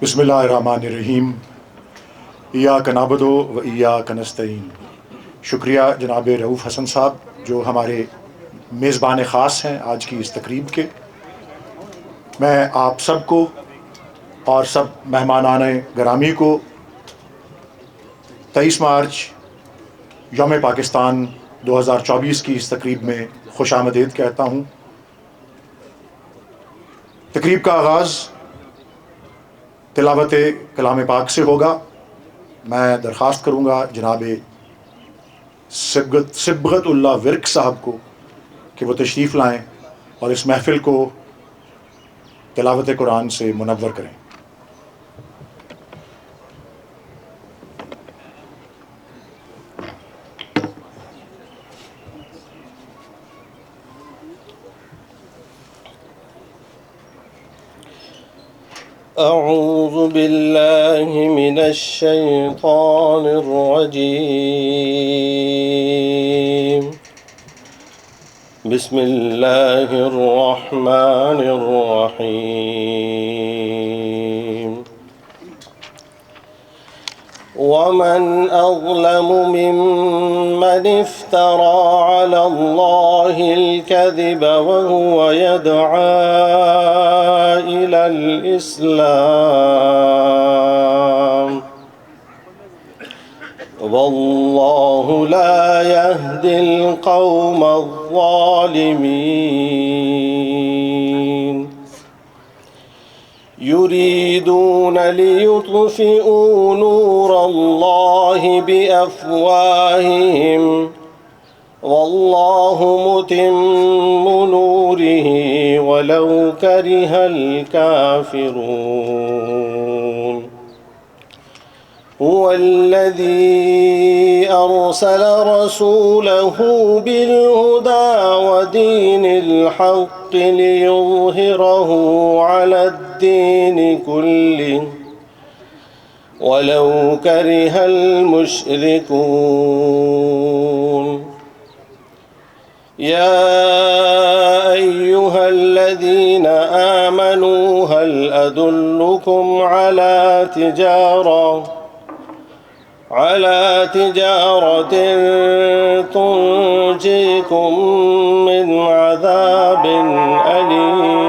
بسم اللہ الرحمن الرحیم۔ ایاک نعبد و ایاک نستعین۔ شکریہ جناب رؤوف حسن صاحب جو ہمارے میزبان خاص ہیں آج کی اس تقریب کے۔ میں آپ سب کو اور سب مہمانان گرامی کو 23 مارچ یوم پاکستان 2024 کی اس تقریب میں خوش آمدید کہتا ہوں۔ تقریب کا آغاز تلاوت کلام پاک سے ہوگا۔ میں درخواست کروں گا جناب صبغت اللہ ورک صاحب کو کہ وہ تشریف لائیں اور اس محفل کو تلاوت قرآن سے منور کریں۔ اعوذ باللہ من الشیطان الرجیم، بسم اللہ الرحمن الرحیم۔ ومن اظلم ممن افترى على الله الكذب وهو يدعى إلى الإسلام والله لا يهدي القوم الظالمين۔ يريدون ليطفئوا نور الله بأفواههم والله متم نوره ولو كره الكافرون۔ هو الذي أرسل رسوله بالهدى ودين الحق ليظهره على الدين كله ولو كره المشركون۔ يا أيها الذين آمنوا هل أدلكم على تجارة تنجيكم من عذاب أليم؟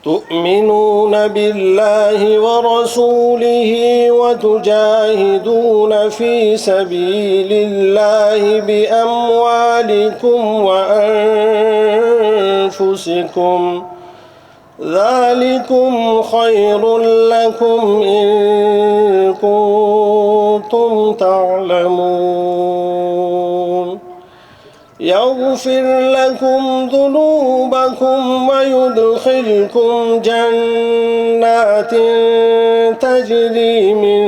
تؤمنون بالله ورسوله وتجاهدون في سبيل الله بأموالكم وأنفسكم ذلكم خير لكم إن كنتم تعلمون۔ يغفر لكم ذنوبكم ويدخلكم جنات تجري من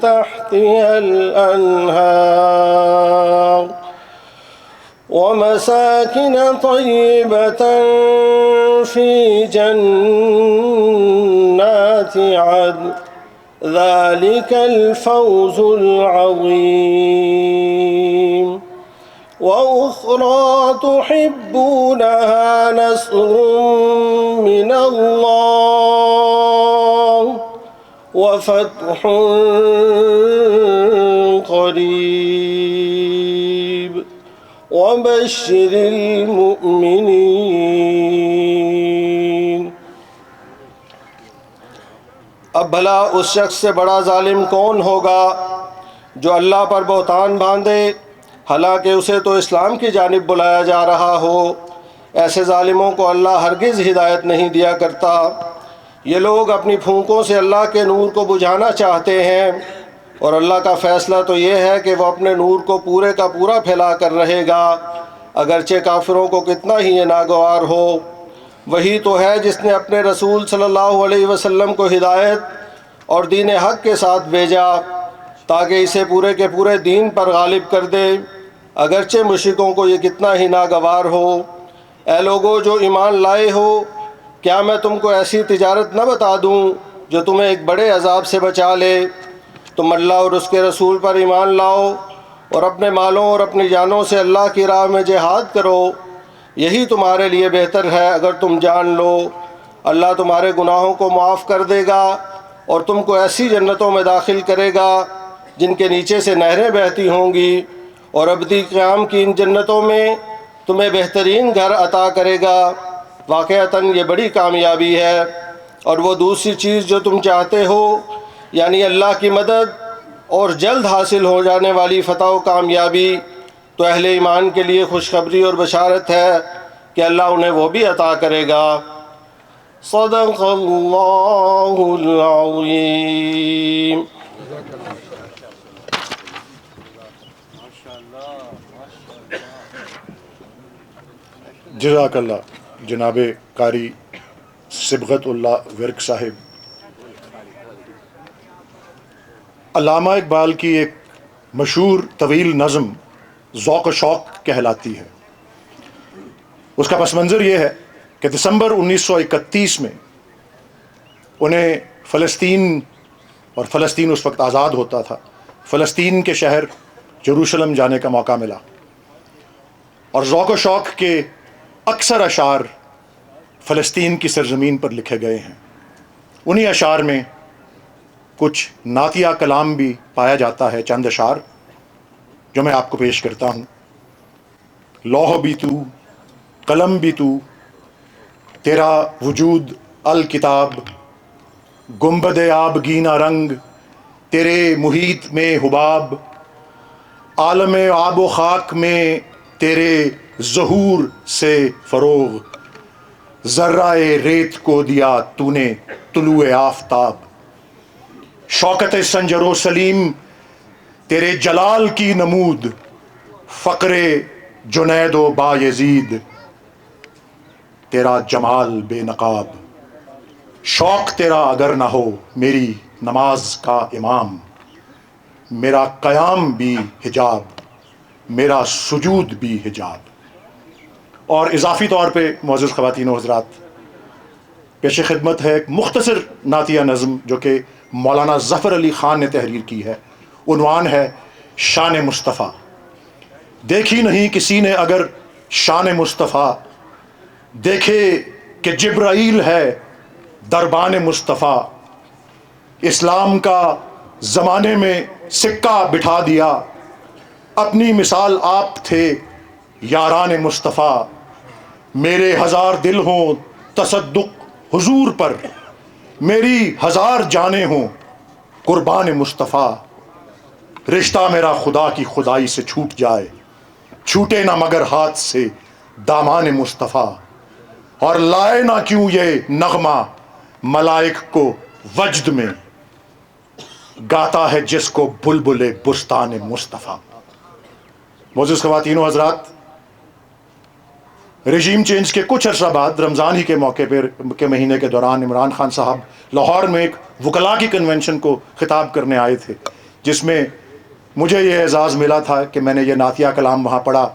تحتها الأنهار ومساكن طيبة في جنات عدن ذلك الفوز العظيم۔ وأخرى تحبونها نصر من الله وفتح قريب وبشر المؤمنين۔ اب بھلا اس شخص سے بڑا ظالم کون ہوگا جو اللہ پر بہتان باندھے حالانکہ اسے تو اسلام کی جانب بلایا جا رہا ہو۔ ایسے ظالموں کو اللہ ہرگز ہدایت نہیں دیا کرتا۔ یہ لوگ اپنی پھونکوں سے اللہ کے نور کو بجھانا چاہتے ہیں، اور اللہ کا فیصلہ تو یہ ہے کہ وہ اپنے نور کو پورے کا پورا پھیلا کر رہے گا، اگرچہ کافروں کو کتنا ہی یہ ناگوار ہو۔ وہی تو ہے جس نے اپنے رسول صلی اللہ علیہ وسلم کو ہدایت اور دین حق کے ساتھ بھیجا تاکہ اسے پورے کے پورے دین پر غالب کر دے، اگرچہ مشرکوں کو یہ کتنا ہی ناگوار ہو۔ اے لوگو جو ایمان لائے ہو، کیا میں تم کو ایسی تجارت نہ بتا دوں جو تمہیں ایک بڑے عذاب سے بچا لے؟ تم اللہ اور اس کے رسول پر ایمان لاؤ اور اپنے مالوں اور اپنی جانوں سے اللہ کی راہ میں جہاد کرو، یہی تمہارے لیے بہتر ہے اگر تم جان لو۔ اللہ تمہارے گناہوں کو معاف کر دے گا اور تم کو ایسی جنتوں میں داخل کرے گا جن کے نیچے سے نہریں بہتی ہوں گی، اور ابدی قیام کی ان جنتوں میں تمہیں بہترین گھر عطا کرے گا۔ واقعتاً یہ بڑی کامیابی ہے۔ اور وہ دوسری چیز جو تم چاہتے ہو، یعنی اللہ کی مدد اور جلد حاصل ہو جانے والی فتح و کامیابی، تو اہل ایمان کے لیے خوشخبری اور بشارت ہے کہ اللہ انہیں وہ بھی عطا کرے گا۔ صدق اللہ العظیم۔ جزاک اللہ جناب قاری صبغت اللہ ورک صاحب۔ علامہ اقبال کی ایک مشہور طویل نظم ذوق و شوق کہلاتی ہے۔ اس کا پس منظر یہ ہے کہ دسمبر 1931 میں انہیں فلسطین، اور فلسطین اس وقت آزاد ہوتا تھا، فلسطین کے شہر یروشلم جانے کا موقع ملا، اور ذوق و شوق کے اکثر اشعار فلسطین کی سرزمین پر لکھے گئے ہیں۔ انہی اشعار میں کچھ نعتیہ کلام بھی پایا جاتا ہے، چند اشعار جو میں آپ کو پیش کرتا ہوں۔ لوح بھی تو، قلم بھی تو، تیرا وجود الکتاب، گنبد آبگینہ رنگ، تیرے محیط میں حباب، عالم آب و خاک میں تیرے ظہور سے فروغ، ذرہ ریت کو دیا تو نے طلوع آفتاب، شوکت سنجر و سلیم تیرے جلال کی نمود، فقر جنید و بایزید تیرا جمال بے نقاب، شوق تیرا اگر نہ ہو میری نماز کا امام، میرا قیام بھی حجاب، میرا سجود بھی حجاب۔ اور اضافی طور پہ معزز خواتین و حضرات، پیش خدمت ہے ایک مختصر نعتیہ نظم جو کہ مولانا ظفر علی خان نے تحریر کی ہے۔ عنوان ہے شان مصطفیٰ۔ دیکھی نہیں کسی نے اگر شان مصطفیٰ، دیکھے کہ جبرائیل ہے دربان مصطفیٰ، اسلام کا زمانے میں سکہ بٹھا دیا، اپنی مثال آپ تھے یاران مصطفیٰ، میرے ہزار دل ہوں تصدق حضور پر، میری ہزار جانیں ہوں قربان مصطفیٰ، رشتہ میرا خدا کی خدائی سے چھوٹ جائے، چھوٹے نہ مگر ہاتھ سے دامان مصطفیٰ، اور لائے نہ کیوں یہ نغمہ ملائک کو وجد میں، گاتا ہے جس کو بلبل بستان مصطفیٰ۔ معزز خواتین و حضرات، رجیم چینج کے کچھ عرصہ بعد رمضان ہی کے موقع پر کے مہینے کے دوران عمران خان صاحب لاہور میں ایک وکلاء کی کنونشن کو خطاب کرنے آئے تھے، جس میں مجھے یہ اعزاز ملا تھا کہ میں نے یہ نعتیہ کلام وہاں پڑھا۔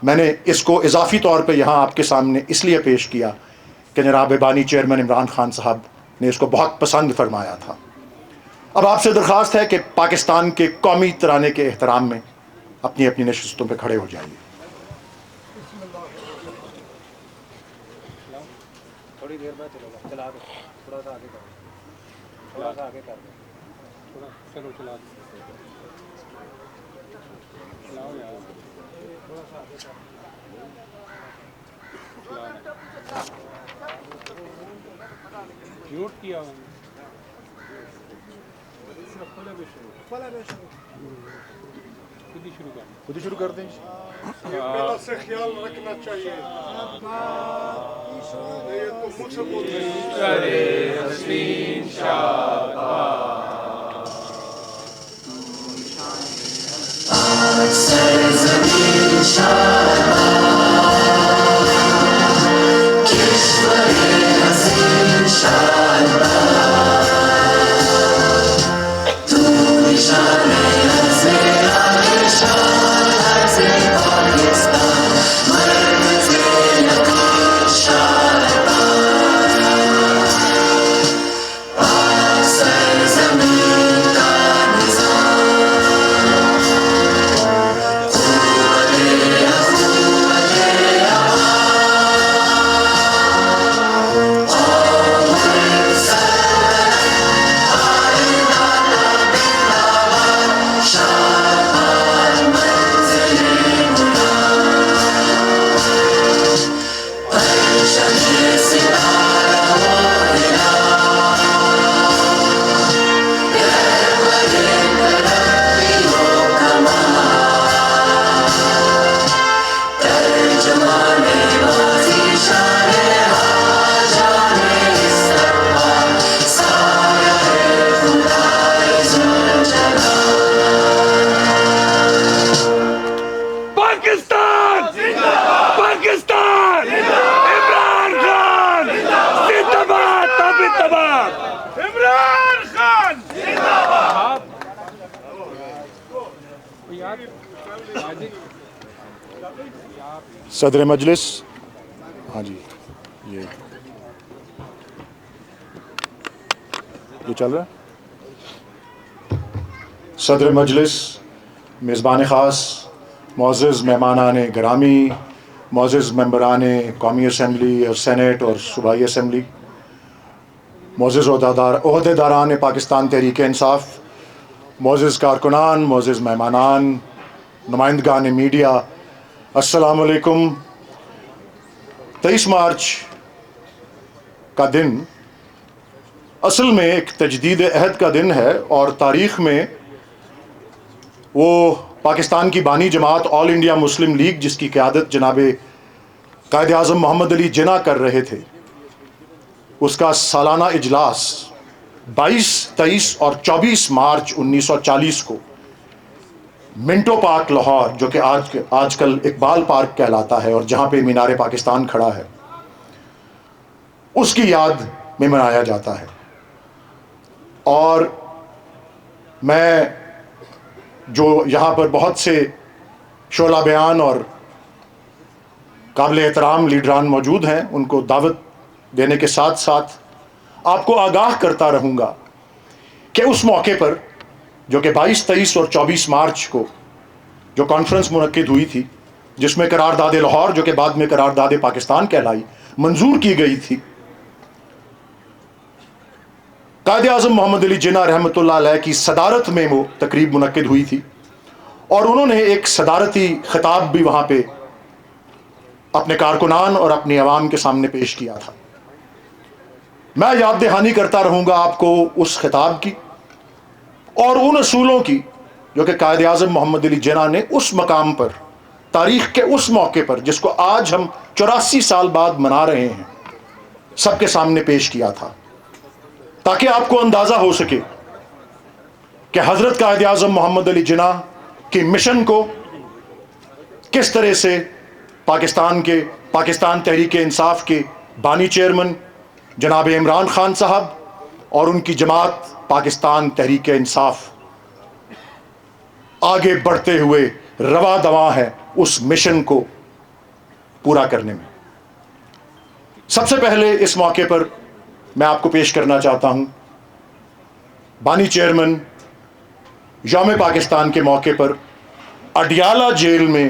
میں نے اس کو اضافی طور پہ یہاں آپ کے سامنے اس لیے پیش کیا کہ جناب بانی چیئرمین عمران خان صاحب نے اس کو بہت پسند فرمایا تھا۔ اب آپ سے درخواست ہے کہ پاکستان کے قومی ترانے کے احترام میں اپنی اپنی نشستوں پہ کھڑے ہو جائیے۔ تھوڑی دیر بعد چلو گا، چلا دو تھوڑا سا آگے کر دو، تھوڑا سا آگے کر دو، تھوڑا چلو چلا دو، چلاؤ یار، تھوڑا سا آگے کر دو، میوٹ کیا ہوں خود ہی شروع کر خود ہی شروع کر دیں. غلط سے خیال رکھنا چاہیے. یہ تو مجھ سے بول رہے صدر مجلس. ہاں جی یہ چل رہا ہے. صدر مجلس، میزبان خاص، معزز مہمانان گرامی، معزز ممبران قومی اسمبلی اور سینٹ اور صوبائی اسمبلی، معزز عہدیداران پاکستان تحریک انصاف، معزز کارکنان، معزز مہمانان، نمائندگان میڈیا، السلام علیکم. 23 مارچ کا دن اصل میں ایک تجدید عہد کا دن ہے، اور تاریخ میں وہ پاکستان کی بانی جماعت آل انڈیا مسلم لیگ، جس کی قیادت جناب قائد اعظم محمد علی جناح کر رہے تھے، اس کا سالانہ اجلاس 22، 23 اور 24 مارچ 1940 کو منٹو پارک لاہور، جو کہ آج کل اقبال پارک کہلاتا ہے اور جہاں پہ مینار پاکستان کھڑا ہے، اس کی یاد میں منایا جاتا ہے. اور میں جو یہاں پر بہت سے شعلہ بیان اور قابل احترام لیڈران موجود ہیں، ان کو دعوت دینے کے ساتھ ساتھ آپ کو آگاہ کرتا رہوں گا کہ اس موقع پر جو کہ 22، 23 اور 24 مارچ کو جو کانفرنس منعقد ہوئی تھی، جس میں قرارداد لاہور، جو کہ بعد میں قرارداد پاکستان کہلائی، منظور کی گئی تھی، قائد اعظم محمد علی جناح رحمۃ اللہ علیہ کی صدارت میں وہ تقریب منعقد ہوئی تھی، اور انہوں نے ایک صدارتی خطاب بھی وہاں پہ اپنے کارکنان اور اپنی عوام کے سامنے پیش کیا تھا. میں یاد دہانی کرتا رہوں گا آپ کو اس خطاب کی اور ان اصولوں کی جو کہ قائد اعظم محمد علی جناح نے اس مقام پر، تاریخ کے اس موقع پر، جس کو آج ہم 84 سال بعد منا رہے ہیں، سب کے سامنے پیش کیا تھا، تاکہ آپ کو اندازہ ہو سکے کہ حضرت قائد اعظم محمد علی جناح کی مشن کو کس طرح سے پاکستان تحریک انصاف کے بانی چیئرمین جناب عمران خان صاحب اور ان کی جماعت پاکستان تحریک انصاف آگے بڑھتے ہوئے رواں دواں ہے اس مشن کو پورا کرنے میں. سب سے پہلے اس موقع پر میں آپ کو پیش کرنا چاہتا ہوں بانی چیئرمین یوم پاکستان کے موقع پر اڈیالہ جیل میں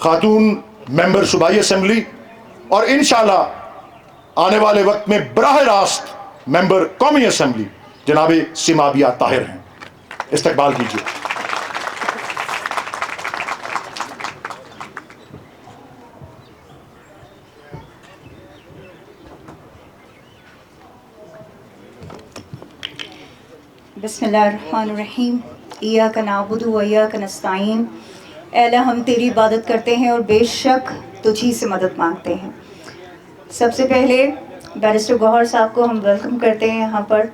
خاتون ممبر صوبائی اسمبلی اور انشاءاللہ آنے والے وقت میں براہ راست ممبر قومی اسمبلی جناب سیما بیا طاہر ہیں. استقبال کیجیے. بسم اللہ الرحمن الرحیم. ایاک نعبد و ایاک نستعین. اے اللہ ہم تیری عبادت کرتے ہیں اور بے شک تجھی سے مدد مانگتے ہیں. سب سے پہلے بیرسٹر گوہر صاحب کو ہم ویلکم کرتے ہیں یہاں پر،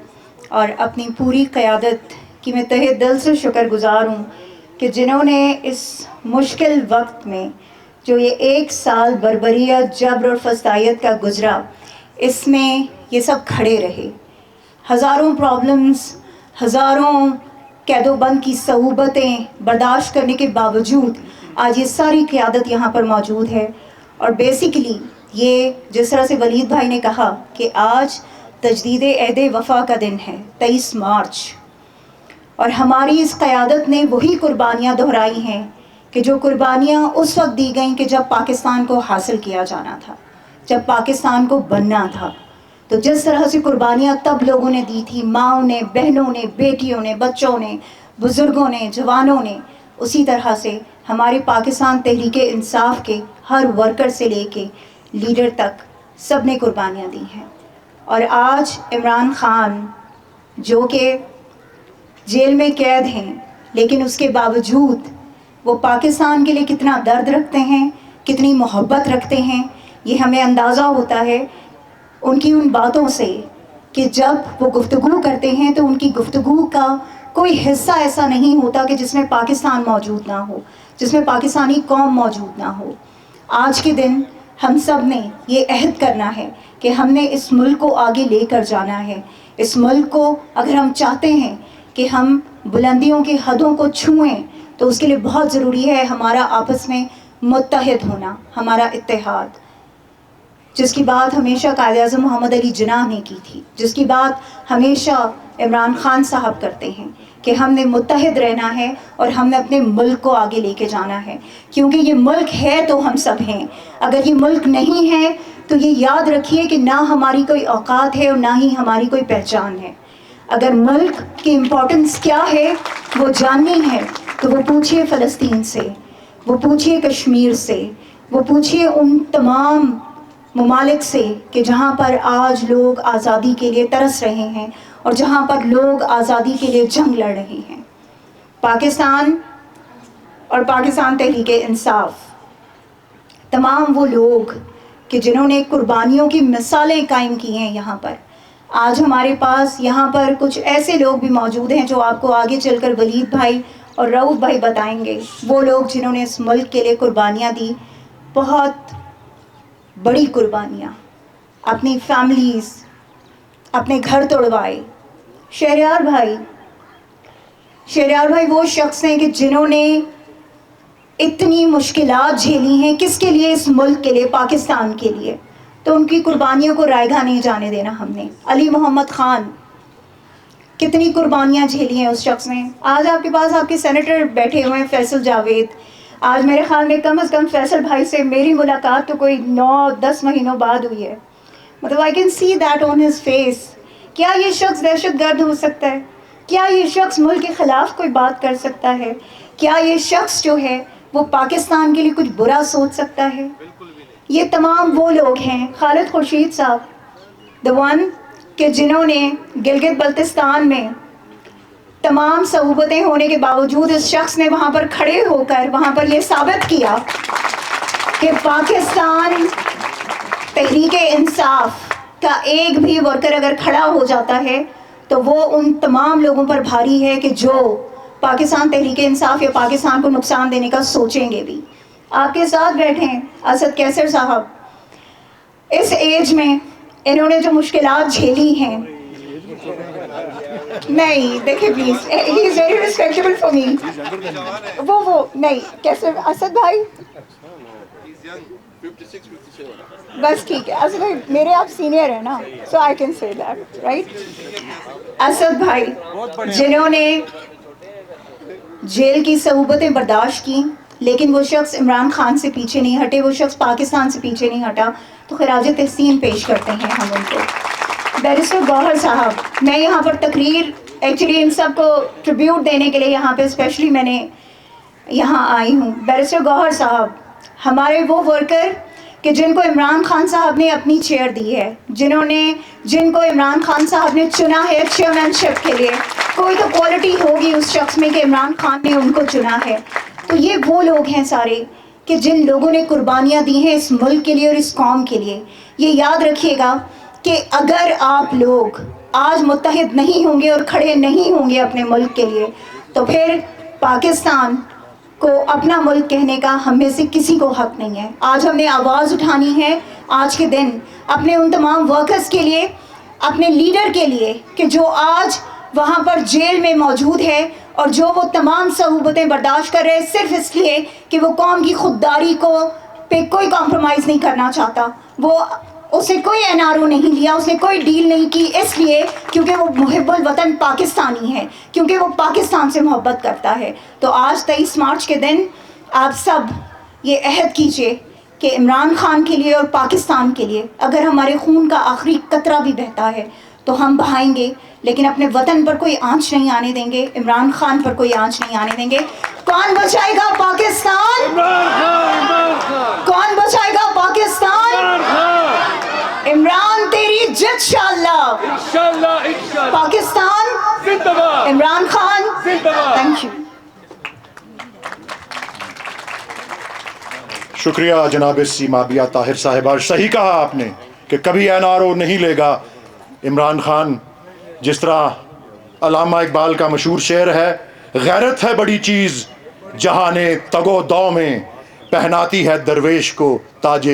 اور اپنی پوری قیادت کی میں تہہ دل سے شکر گزار ہوں کہ جنہوں نے اس مشکل وقت میں جو یہ 1 سال بربریت، جبر اور فسطائیت کا گزرا، اس میں یہ سب کھڑے رہے. ہزاروں پرابلمز، ہزاروں قید و بند کی صعوبتیں برداشت کرنے کے باوجود آج یہ ساری قیادت یہاں پر موجود ہے. اور بیسیکلی یہ جس طرح سے ولید بھائی نے کہا کہ آج تجدید عہد وفا کا دن ہے، 23 مارچ، اور ہماری اس قیادت نے وہی قربانیاں دہرائی ہیں کہ جو قربانیاں اس وقت دی گئیں کہ جب پاکستان کو حاصل کیا جانا تھا، جب پاکستان کو بننا تھا. تو جس طرح سے قربانیاں تب لوگوں نے دی تھی، ماؤں نے، بہنوں نے، بیٹیوں نے، بچوں نے، بزرگوں نے، جوانوں نے، اسی طرح سے ہمارے پاکستان تحریک انصاف کے ہر ورکر سے لے کے لیڈر تک سب نے قربانیاں دی ہیں. اور آج عمران خان جو کہ جیل میں قید ہیں، لیکن اس کے باوجود وہ پاکستان کے لیے کتنا درد رکھتے ہیں، کتنی محبت رکھتے ہیں، یہ ہمیں اندازہ ہوتا ہے ان کی ان باتوں سے کہ جب وہ گفتگو کرتے ہیں تو ان کی گفتگو کا کوئی حصہ ایسا نہیں ہوتا کہ جس میں پاکستان موجود نہ ہو، جس میں پاکستانی قوم موجود نہ ہو. آج کے دن ہم سب نے یہ عہد کرنا ہے کہ ہم نے اس ملک کو آگے لے کر جانا ہے. اس ملک کو اگر ہم چاہتے ہیں کہ ہم بلندیوں کی حدوں کو چھوئیں تو اس کے لیے بہت ضروری ہے ہمارا آپس میں متحد ہونا، ہمارا اتحاد، جس کی بات ہمیشہ قائد اعظم محمد علی جناح نے کی تھی، جس کی بات ہمیشہ عمران خان صاحب کرتے ہیں کہ ہم نے متحد رہنا ہے اور ہم نے اپنے ملک کو آگے لے کے جانا ہے. کیونکہ یہ ملک ہے تو ہم سب ہیں، اگر یہ ملک نہیں ہے تو یہ یاد رکھیے کہ نہ ہماری کوئی اوقات ہے اور نہ ہی ہماری کوئی پہچان ہے. اگر ملک کی امپورٹنس کیا ہے وہ جاننی ہے تو وہ پوچھئے فلسطین سے، وہ پوچھئے کشمیر سے، وہ پوچھئے ان تمام ممالک سے کہ جہاں پر آج لوگ آزادی کے لیے ترس رہے ہیں اور جہاں پر لوگ آزادی کے لیے جنگ لڑ رہے ہیں. پاکستان اور پاکستان تحریک انصاف، تمام وہ لوگ کہ جنہوں نے قربانیوں کی مثالیں قائم کی ہیں یہاں پر. آج ہمارے پاس یہاں پر کچھ ایسے لوگ بھی موجود ہیں جو آپ کو آگے چل کر ولید بھائی اور رؤوف بھائی بتائیں گے، وہ لوگ جنہوں نے اس ملک کے لیے قربانیاں دی، بہت بڑی قربانیاں، اپنی فیملیز، اپنے گھر توڑوائے. شہریار بھائی وہ شخص ہیں کہ جنہوں نے اتنی مشکلات جھیلی ہیں، کس کے لیے؟ اس ملک کے لیے، پاکستان کے لیے. تو ان کی قربانیوں کو رائیگاں نہیں جانے دینا ہم نے. علی محمد خان، کتنی قربانیاں جھیلی ہیں اس شخص نے. آج آپ کے پاس آپ کے سینیٹر بیٹھے ہوئے ہیں فیصل جاوید. آج میرے خیال میں کم از کم فیصل بھائی سے میری ملاقات تو کوئی 9-10 مہینوں بعد ہوئی ہے. مطلب I can see that on his face. کیا یہ شخص دہشت گرد ہو سکتا ہے؟ کیا یہ شخص ملک کے خلاف کوئی بات کر سکتا ہے؟ کیا یہ شخص جو ہے وہ پاکستان کے لیے کچھ برا سوچ سکتا ہے؟ یہ تمام وہ لوگ ہیں. خالد خورشید صاحب، the one کہ جنہوں نے گلگت بلتستان میں تمام صعوبتیں ہونے کے باوجود اس شخص نے وہاں پر کھڑے ہو کر وہاں پر یہ ثابت کیا کہ پاکستان تحریک انصاف کا ایک بھی ورکر اگر کھڑا ہو جاتا ہے تو وہ ان تمام لوگوں پر بھاری ہے کہ جو پاکستان تحریک انصاف یا پاکستان کو نقصان دینے کا سوچیں گے بھی. آپ کے ساتھ بیٹھے ہیں اسد کیسر صاحب. اس ایج میں انہوں نے جو مشکلات جھیلی ہیں، نہیں دیکھیں please, he is very respectable for me. وہ نہیں کیسے اسد بھائی، بس ٹھیک ہے اسد بھائی میرے آپ سینئر ہیں نا، so I can say that right. Asad بھائی جنہوں نے جیل کی صعوبتیں برداشت کی لیکن وہ شخص عمران خان سے پیچھے نہیں ہٹے، وہ شخص پاکستان سے پیچھے نہیں ہٹا، تو خراج تحسین پیش کرتے ہیں ہم ان کو۔ بیرسٹر گوہر صاحب، میں یہاں پر تقریر ایکچولی ان سب کو ٹریبیوٹ دینے کے لیے یہاں پہ اسپیشلی میں نے یہاں آئی ہوں۔ بیرسٹر گوہر صاحب ہمارے وہ ورکر کہ جن کو عمران خان صاحب نے اپنی چیئر دی ہے، جن کو عمران خان صاحب نے چنا ہے چیئرمین شپ کے لیے، کوئی تو کوالٹی ہوگی اس شخص میں کہ عمران خان نے ان کو چنا ہے۔ تو یہ وہ لوگ ہیں سارے کہ جن لوگوں نے قربانیاں دی ہیں اس ملک کے لیے اور اس قوم کے لیے۔ یہ یاد رکھیے گا کہ اگر آپ لوگ آج متحد نہیں ہوں گے اور کھڑے نہیں ہوں گے اپنے ملک کے لیے، تو پھر پاکستان کو اپنا ملک کہنے کا ہم میں سے کسی کو حق نہیں ہے۔ آج ہم نے آواز اٹھانی ہے آج کے دن اپنے ان تمام ورکرز کے لیے، اپنے لیڈر کے لیے کہ جو آج وہاں پر جیل میں موجود ہے اور جو وہ تمام صعوبتیں برداشت کر رہے صرف اس لیے کہ وہ قوم کی خودداری کو پہ کوئی کمپرومائز نہیں کرنا چاہتا۔ وہ اسے کوئی NRO نہیں لیا، اس نے کوئی ڈیل نہیں کی، اس لیے کیونکہ وہ محب الوطن پاکستانی ہے، کیونکہ وہ پاکستان سے محبت کرتا ہے۔ تو آج 23 مارچ کے دن آپ سب یہ عہد کیجئے کہ عمران خان کے لیے اور پاکستان کے لیے اگر ہمارے خون کا آخری قطرہ بھی بہتا ہے تو ہم بہائیں گے، لیکن اپنے وطن پر کوئی آنچ نہیں آنے دیں گے، عمران خان پر کوئی آنچ نہیں آنے دیں گے۔ کون بچائے گا پاکستان؟ کون بچائے گا پاکستان؟ عمران تیری جت انشاءاللہ، پاکستان عمران خان۔ Thank you. شکریہ جناب سیمابیہ طاہر صاحبہ، صحیح کہا آپ نے کہ کبھی NRO نہیں لے گا عمران خان۔ جس طرح علامہ اقبال کا مشہور شعر ہے، غیرت ہے بڑی چیز جہاں تگ و دو میں پہناتی ہے درویش کو تاج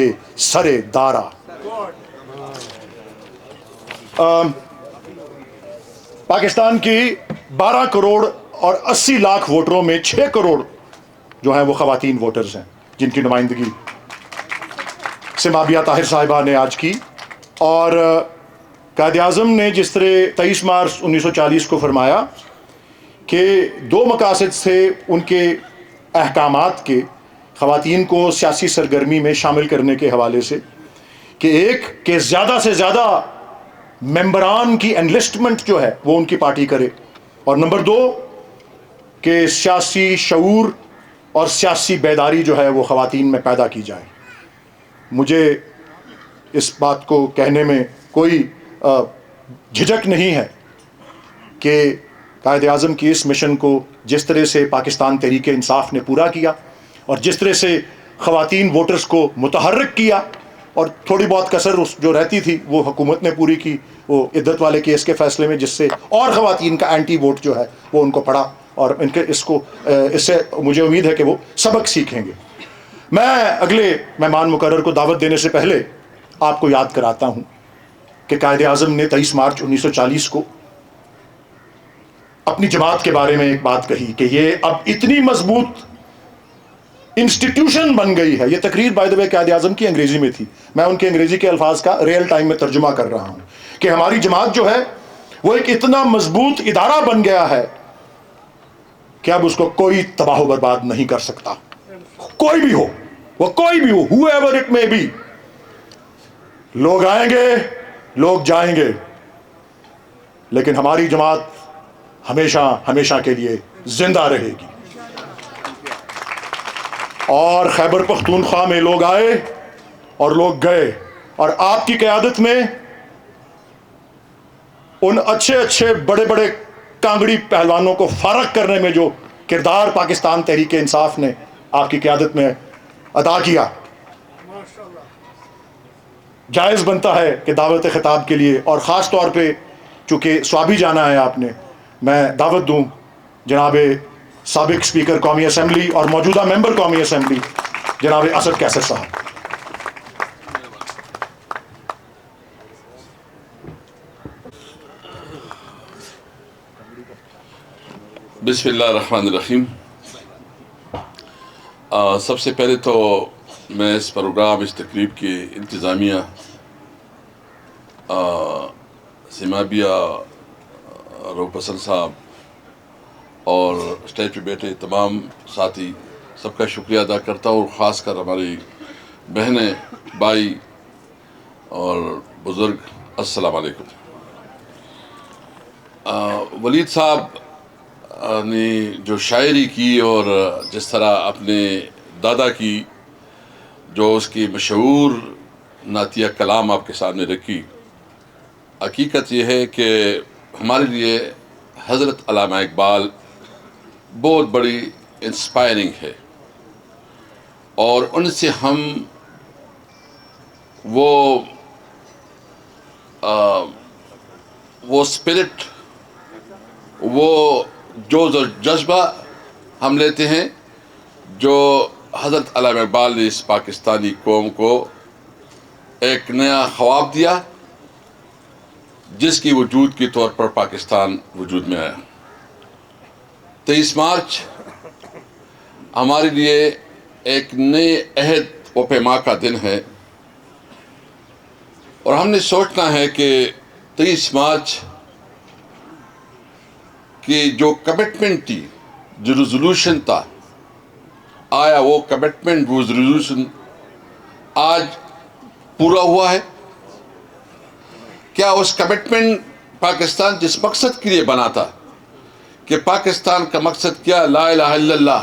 سر دارا۔ پاکستان کی 12 کروڑ اور 80 لاکھ ووٹروں میں 6 کروڑ جو ہیں وہ خواتین ووٹرز ہیں، جن کی نمائندگی سیمابیہ طاہر صاحبہ نے آج کی۔ اور قائد اعظم نے جس طرح 23 مارچ 1940 کو فرمایا کہ 2 مقاصد تھے ان کے احکامات کے خواتین کو سیاسی سرگرمی میں شامل کرنے کے حوالے سے، کہ ایک کہ زیادہ سے زیادہ ممبران کی انلسٹمنٹ جو ہے وہ ان کی پارٹی کرے، اور نمبر 2 کہ سیاسی شعور اور سیاسی بیداری جو ہے وہ خواتین میں پیدا کی جائے۔ مجھے اس بات کو کہنے میں کوئی جھجک نہیں ہے کہ قائد اعظم کی اس مشن کو جس طرح سے پاکستان تحریک انصاف نے پورا کیا اور جس طرح سے خواتین ووٹرز کو متحرک کیا، اور تھوڑی بہت کسر جو رہتی تھی وہ حکومت نے پوری کی، وہ عدت والے کیس کے فیصلے میں، جس سے اور خواتین کا اینٹی ووٹ جو ہے وہ ان کو پڑا، اور ان کے اس سے مجھے امید ہے کہ وہ سبق سیکھیں گے۔ میں اگلے مہمان مقرر کو دعوت دینے سے پہلے آپ کو یاد کراتا ہوں کہ قائد اعظم نے 23 مارچ 1940 کو اپنی جماعت کے بارے میں ایک بات کہی کہ یہ اب اتنی مضبوط انسٹیٹیوشن بن گئی ہے۔ یہ تقریر بائی دا وے قائد اعظم کی انگریزی میں تھی، میں ان کے انگریزی کے الفاظ کا ریئل ٹائم میں ترجمہ کر رہا ہوں، کہ ہماری جماعت جو ہے وہ ایک اتنا مضبوط ادارہ بن گیا ہے کہ اب اس کو کوئی تباہ و برباد نہیں کر سکتا، کوئی بھی ہو، وہ کوئی بھی ہو، whoever it may be۔ لوگ آئیں گے، لوگ جائیں گے، لیکن ہماری جماعت ہمیشہ ہمیشہ کے لیے زندہ رہے گی۔ اور خیبر پختونخوا میں لوگ آئے اور لوگ گئے، اور آپ کی قیادت میں ان اچھے بڑے بڑے کانگڑی پہلوانوں کو فارغ کرنے میں جو کردار پاکستان تحریک انصاف نے آپ کی قیادت میں ادا کیا، جائز بنتا ہے کہ دعوت خطاب کے لیے، اور خاص طور پہ چونکہ سوابی جانا ہے آپ نے، میں دعوت دوں جناب سابق اسپیکر قومی اسمبلی اور موجودہ ممبر قومی اسمبلی جناب اسد کیسر صاحب۔ بسم اللہ الرحمن الرحیم۔ سب سے پہلے تو میں اس پروگرام، اس تقریب کی انتظامیہ سیمابیہ رؤف حسن صاحب اور اسٹیج پہ بیٹھے تمام ساتھی سب کا شکریہ ادا کرتا ہوں، اور خاص کر ہماری بہنیں، بھائی اور بزرگ، السلام علیکم۔ ولید صاحب نے جو شاعری کی اور جس طرح اپنے دادا کی جو اس کی مشہور نعتیہ کلام آپ کے سامنے رکھی، حقیقت یہ ہے کہ ہمارے لیے حضرت علامہ اقبال بہت بڑی انسپائرنگ ہے، اور ان سے ہم وہ اسپرٹ، وہ جوش و جذبہ ہم لیتے ہیں جو حضرت علامہ اقبال نے اس پاکستانی قوم کو ایک نیا خواب دیا، جس کی وجود کے طور پر پاکستان وجود میں آیا۔ 23 مارچ ہمارے لیے ایک نئے عہد و پیما کا دن ہے، اور ہم نے سوچنا ہے کہ 23 مارچ کی جو کمٹمنٹ تھی، جو ریزولوشن تھا، آیا وہ کمٹمنٹ، وہ ریزولوشن آج پورا ہوا ہے؟ کیا اس کمٹمنٹ پاکستان جس مقصد کے لیے بنا تھا کہ پاکستان کا مقصد کیا، لا الہ الا اللہ،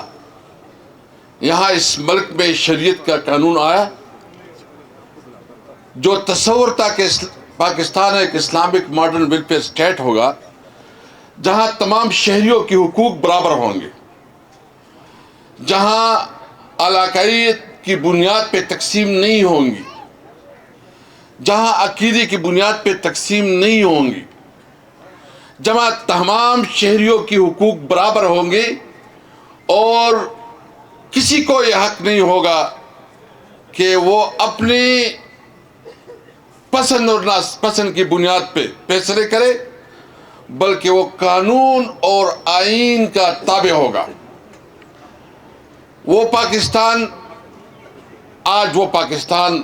یہاں اس ملک میں شریعت کا قانون آیا؟ جو تصور تھا کہ پاکستان ایک اسلامک ماڈرن ویلفیئر اسٹیٹ ہوگا جہاں تمام شہریوں کے حقوق برابر ہوں گے، جہاں علاقائیت کی بنیاد پہ تقسیم نہیں ہوں گی، جہاں عقیدے کی بنیاد پہ تقسیم نہیں ہوں گی، جہاں تمام شہریوں کے حقوق برابر ہوں گے، اور کسی کو یہ حق نہیں ہوگا کہ وہ اپنے پسند اور ناپسند کی بنیاد پہ فیصلے کرے، بلکہ وہ قانون اور آئین کا تابع ہوگا۔ وہ پاکستان، آج وہ پاکستان،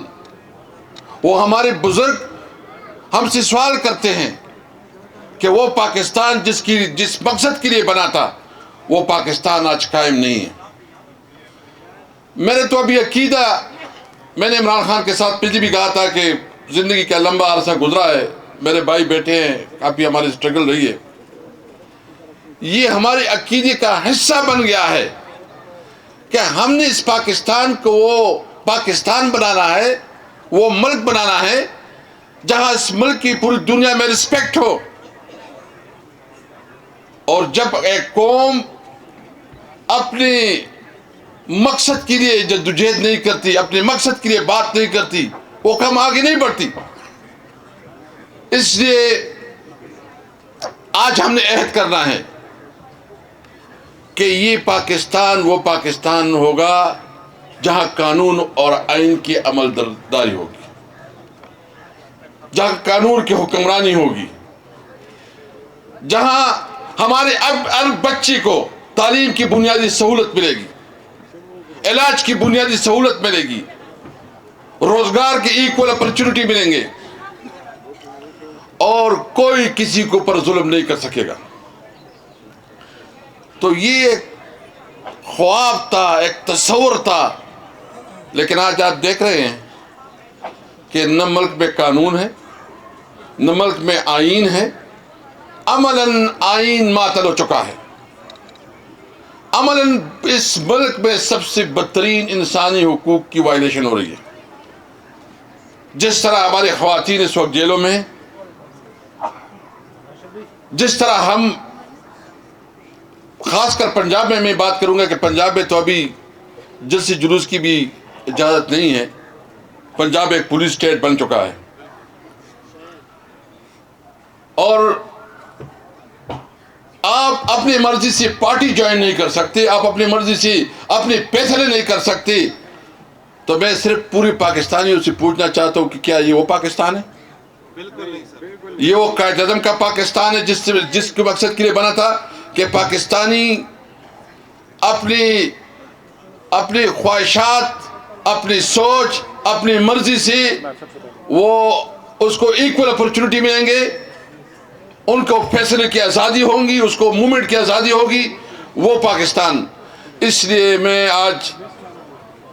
وہ ہمارے بزرگ ہم سے سوال کرتے ہیں کہ وہ پاکستان جس مقصد کے لیے بنا تھا، وہ پاکستان آج قائم نہیں ہے۔ میرے تو ابھی عقیدہ، میں نے عمران خان کے ساتھ پہلے بھی کہا تھا کہ زندگی کا لمبا عرصہ گزرا ہے، میرے بھائی بیٹھے ہیں، کافی ہماری اسٹرگل رہی ہے، یہ ہمارے عقیدے کا حصہ بن گیا ہے کہ ہم نے اس پاکستان کو وہ پاکستان بنانا ہے، وہ ملک بنانا ہے جہاں اس ملک کی پوری دنیا میں رسپیکٹ ہو۔ اور جب ایک قوم اپنے مقصد کے لیے جدوجہد نہیں کرتی، اپنے مقصد کے لیے بات نہیں کرتی، وہ قوم آگے نہیں بڑھتی۔ اس لیے آج ہم نے عہد کرنا ہے کہ یہ پاکستان وہ پاکستان ہوگا جہاں قانون اور آئین کی عمل درداری ہوگی، جہاں قانون کی حکمرانی ہوگی، جہاں ہمارے ہر بچے کو تعلیم کی بنیادی سہولت ملے گی، علاج کی بنیادی سہولت ملے گی، روزگار کی ایکول اپرچونٹی ملیں گے، اور کوئی کسی کے اوپر ظلم نہیں کر سکے گا۔ تو یہ ایک خواب تھا، ایک تصور تھا، لیکن آج آپ دیکھ رہے ہیں کہ نہ ملک میں قانون ہے، نہ ملک میں آئین ہے، عملاً آئین معطل ہو چکا ہے، عملاً اس ملک میں سب سے بدترین انسانی حقوق کی وائلیشن ہو رہی ہے۔ جس طرح ہماری خواتین اس وقت جیلوں میں ہیں، جس طرح ہم، خاص کر پنجاب میں بات کروں گا کہ پنجاب میں تو ابھی جلسے جلوس کی بھی اجازت نہیں ہے، پنجاب ایک پولیس اسٹیٹ بن چکا ہے، اور آپ اپنی مرضی سے پارٹی جوائن نہیں کر سکتے، آپ اپنی مرضی سے اپنے فیصلے نہیں کر سکتے۔ تو میں صرف پوری پاکستانیوں سے پوچھنا چاہتا ہوں کہ کیا یہ وہ پاکستان ہے؟ بالکل نہیں سر، یہ وہ قائد اعظم کا پاکستان ہے جس کے مقصد کے لیے بنا تھا کہ پاکستانی اپنی خواہشات، اپنی سوچ، اپنی مرضی سے وہ اس کو ایکول اپرچونٹی ملیں گے، ان کو فیصلے کی آزادی ہوگی، اس کو موومنٹ کی آزادی ہوگی، وہ پاکستان اس لیے میں آج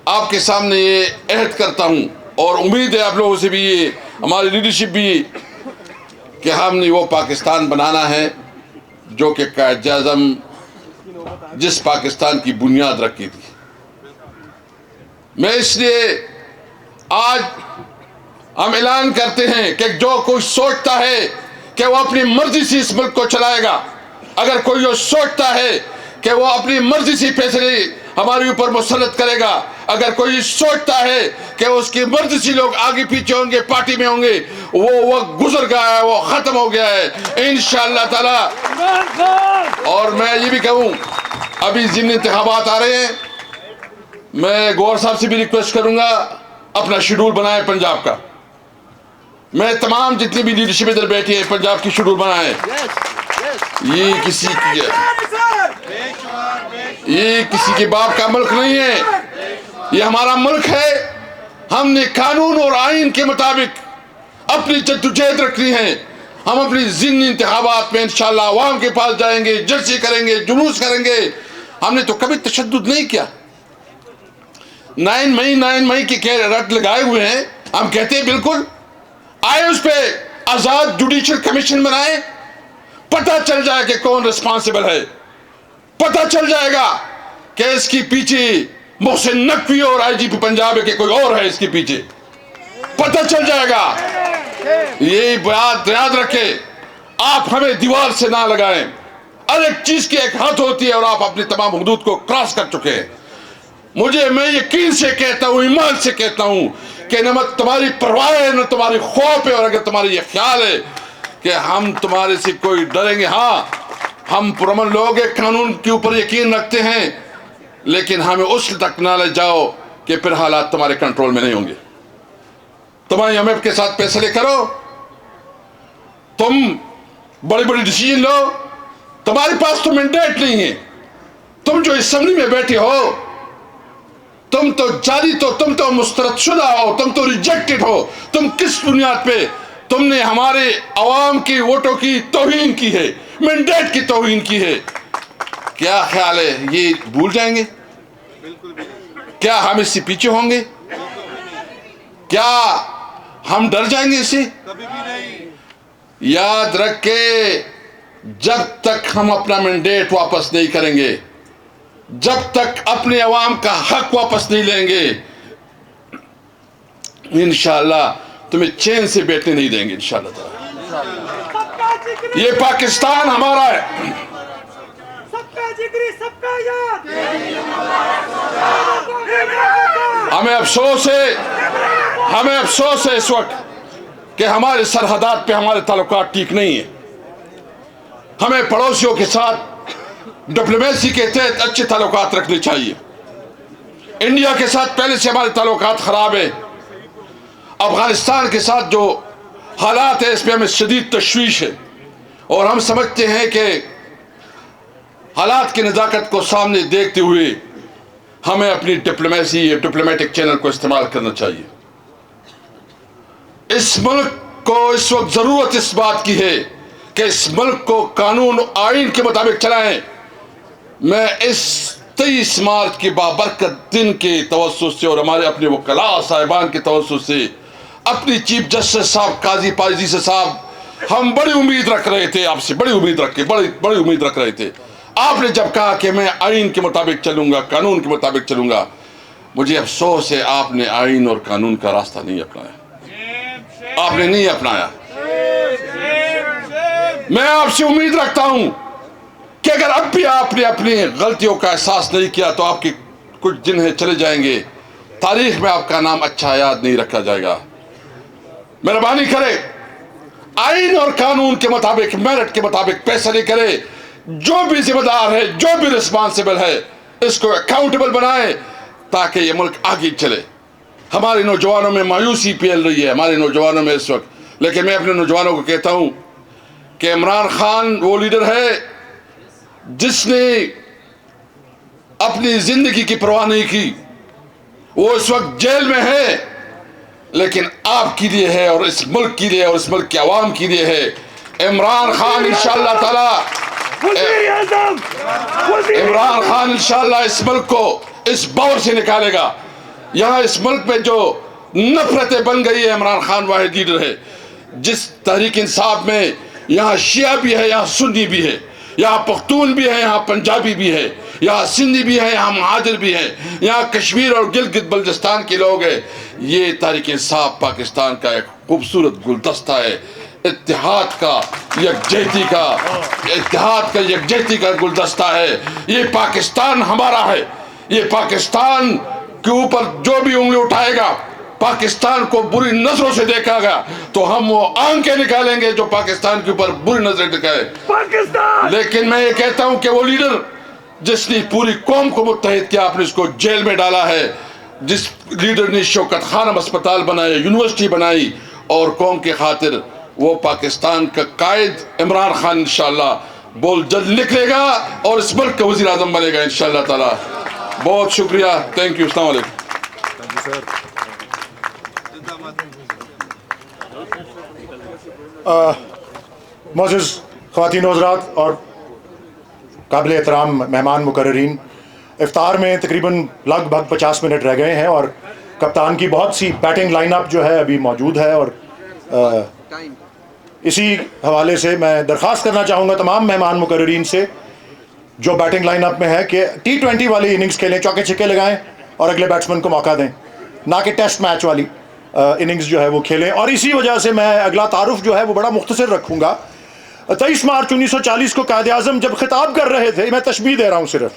آپ کے سامنے یہ عہد کرتا ہوں اور امید ہے آپ لوگوں سے بھی، یہ ہماری لیڈرشپ بھی، کہ ہم نے وہ پاکستان بنانا ہے جو کہ قائد اعظم جس پاکستان کی بنیاد رکھی تھی۔ میں اس لیے آج ہم اعلان کرتے ہیں کہ جو کوئی سوچتا ہے کہ وہ اپنی مرضی سے اس ملک کو چلائے گا، اگر کوئی جو سوچتا ہے کہ وہ اپنی مرضی سے فیصلے ہمارے اوپر مسلط کرے گا، اگر کوئی سوچتا ہے کہ اس کی مرضی سے لوگ آگے پیچھے ہوں گے، پارٹی میں ہوں گے، وہ وقت گزر گیا ہے، وہ ختم ہو گیا ہے انشاءاللہ تعالی۔ اور میں یہ بھی کہوں، ابھی ضمنی انتخابات آ رہے ہیں، میں گورنر صاحب سے بھی ریکویسٹ کروں گا اپنا شیڈول بنائیں پنجاب کا۔ میں تمام جتنی بھی لیڈرشپ ادھر بیٹھی ہے، پنجاب کی شیڈول بنائیں۔ یہ کسی کے باپ کا ملک نہیں ہے، یہ ہمارا ملک ہے۔ ہم نے قانون اور آئین کے مطابق اپنی جدوجہد رکھنی ہے۔ ہم اپنی ضمنی انتخابات میں انشاءاللہ عوام کے پاس جائیں گے، جلسے کریں گے، جلوس کریں گے۔ ہم نے تو کبھی تشدد نہیں کیا۔ 9 مئی کے رٹ لگائے ہوئے ہیں، ہم کہتے ہیں بالکل آئے اس پہ آزاد جوڈیشل کمیشن بنائے، پتہ چل جائے کہ کون رسپانسبل ہے، پتہ چل جائے گا کہ اس کی پیچھے محسن نقوی اور آئی جی پی پنجاب ہے کہ کوئی اور ہے اس کے پیچھے، پتہ چل جائے گا۔ یہ بات یاد رکھے، آپ ہمیں دیوار سے نہ لگائیں۔ ہر ایک چیز کی ایک حد ہوتی ہے اور آپ اپنی تمام حدود کو کراس کر چکے ہیں۔ میں یقین سے کہتا ہوں، ایمان سے کہتا ہوں کہ نہ تمہاری پرواہ ہے نہ تمہاری خوف ہے، اور اگر تمہاری یہ خیال ہے کہ ہم تمہارے سے کوئی ڈریں گے، ہاں ہم پرامن لوگ ہیں، قانون کے اوپر یقین رکھتے ہیں، لیکن ہمیں اس تک نہ لے جاؤ کہ پھر حالات تمہارے کنٹرول میں نہیں ہوں گے۔ تمہاری ایم ایف کے ساتھ فیصلے کرو، تم بڑی بڑی ڈیسیجن لو، تمہارے پاس تو مینڈیٹ نہیں ہے۔ تم جو اسمبلی میں بیٹھے ہو، تم تو جاری، تم تو مسترد شدہ ہو، تم تو ریجیکٹڈ ہو۔ تم کس بنیاد پہ؟ تم نے ہمارے عوام کی ووٹوں کی توہین کی ہے، مینڈیٹ کی توہین کی ہے۔ کیا خیال ہے یہ بھول جائیں گے؟ کیا ہم اس سے پیچھے ہوں گے؟ کیا ہم ڈر جائیں گے اس سے؟ یاد رکھ کے جب تک ہم اپنا مینڈیٹ واپس نہیں کریں گے، جب تک اپنے عوام کا حق واپس نہیں لیں گے، انشاءاللہ تمہیں چین سے بیٹھنے نہیں دیں گے انشاءاللہ تعالی۔ یہ پاکستان ہمارا ہے۔ ہمیں افسوس ہے اس وقت کہ ہمارے سرحدات پہ ہمارے تعلقات ٹھیک نہیں ہیں۔ ہمیں پڑوسیوں کے ساتھ ڈپلومیسی کے تحت اچھے تعلقات رکھنے چاہیے۔ انڈیا کے ساتھ پہلے سے ہمارے تعلقات خراب ہیں۔ افغانستان کے ساتھ جو حالات ہیں اس پہ ہمیں شدید تشویش ہے، اور ہم سمجھتے ہیں کہ حالات کی نزاکت کو سامنے دیکھتے ہوئے ہمیں اپنی ڈپلومیسی یا ڈپلومیٹک چینل کو استعمال کرنا چاہیے۔ اس ملک کو اس وقت ضرورت اس بات کی ہے کہ اس ملک کو قانون و آئین کے مطابق چلائیں۔ میں اس 23 مارچ کے بابرکت دن کے توسط سے اور ہمارے اپنے وکلاء صاحبان کے توسط سے اپنی چیف جسٹس صاحب قاضی پائزی سے صاحب، ہم بڑی امید رکھ رہے تھے آپ سے، بڑی امید رکھ رہے تھے۔ آپ نے جب کہا کہ میں آئین کے مطابق چلوں گا، قانون کے مطابق چلوں گا، مجھے افسوس ہے آپ نے آئین اور قانون کا راستہ نہیں اپنایا، آپ نے نہیں اپنایا۔ میں آپ سے امید رکھتا ہوں کہ اگر اب بھی آپ نے اپنی غلطیوں کا احساس نہیں کیا تو آپ کے کچھ دن چلے جائیں گے، تاریخ میں آپ کا نام اچھا یاد نہیں رکھا جائے گا۔ مہربانی کرے، آئین اور قانون کے مطابق، میرٹ کے مطابق فیصلے کرے۔ جو بھی ذمہ دار ہے، جو بھی رسپانسبل ہے، اس کو اکاؤنٹیبل بنائے تاکہ یہ ملک آگے چلے۔ ہمارے نوجوانوں میں مایوسی پھیل رہی ہے، ہمارے نوجوانوں میں اس وقت، لیکن میں اپنے نوجوانوں کو کہتا ہوں کہ عمران خان وہ لیڈر ہے جس نے اپنی زندگی کی پرواہ نہیں کی، وہ اس وقت جیل میں ہے، لیکن آپ کے لیے ہے اور اس ملک کے لیے اور اس ملک کے عوام کے لیے ہے۔ عمران خان انشاءاللہ تعالی عمران خان انشاءاللہ اس ملک کو اس بور سے نکالے گا. یہاں اس ملک میں جو نفرتیں بن گئی ہے، عمران خان واحد لیڈر ہے. جس تحریک انصاف میں یہاں شیعہ بھی ہے، یہاں سنی بھی ہے، یہاں پختون بھی ہے، یہاں پنجابی بھی ہے، یہاں سندھی بھی ہے، یہاں مہاجر بھی ہے، یہاں کشمیر اور گلگت بلتستان کے لوگ ہیں. یہ تحریک انصاف پاکستان کا ایک خوبصورت گلدستہ ہے، اتحاد کا، یکجہتی کا، اتحاد کا یکجہتی کا گلدستہ ہے. یہ پاکستان ہمارا ہے. یہ پاکستان کے اوپر جو بھی انگلی اٹھائے گا، پاکستان کو بری نظروں سے دیکھا گا تو ہم وہ آنکھیں نکالیں گے جو پاکستان کے اوپر بری نظریں دکھائے. لیکن میں یہ کہتا ہوں کہ وہ لیڈر جس نے پوری قوم کو متحد کیا، آپ نے اس کو جیل میں ڈالا ہے. جس لیڈر نے شوکت خانم اسپتال بنایا، یونیورسٹی بنائی اور قوم کی خاطر، وہ پاکستان کا قائد عمران خان انشاءاللہ بول جلد نکلے گا اور اس ملک کا وزیر اعظم بنے گا انشاءاللہ تعالی. بہت شکریہ. Thank you. السلام علیکم. معزز خواتین و حضرات اور قابل احترام مہمان مقررین، افطار میں تقریباً لگ بھگ 50 منٹ رہ گئے ہیں اور کپتان کی بہت سی بیٹنگ لائن اپ جو ہے ابھی موجود ہے، اور اسی حوالے سے میں درخواست کرنا چاہوں گا تمام مہمان مقررین سے جو بیٹنگ لائن اپ میں ہے کہ T20 والی اننگز کھیلیں، چوکے چھکے لگائیں اور اگلے بیٹسمین کو موقع دیں، نہ کہ ٹیسٹ میچ والی اننگز جو ہے وہ کھیلیں. اور اسی وجہ سے میں اگلا تعارف جو ہے وہ بڑا مختصر رکھوں گا. 23 مارچ 1940 کو قائد اعظم جب خطاب کر رہے تھے، میں تشبیہ دے رہا ہوں، صرف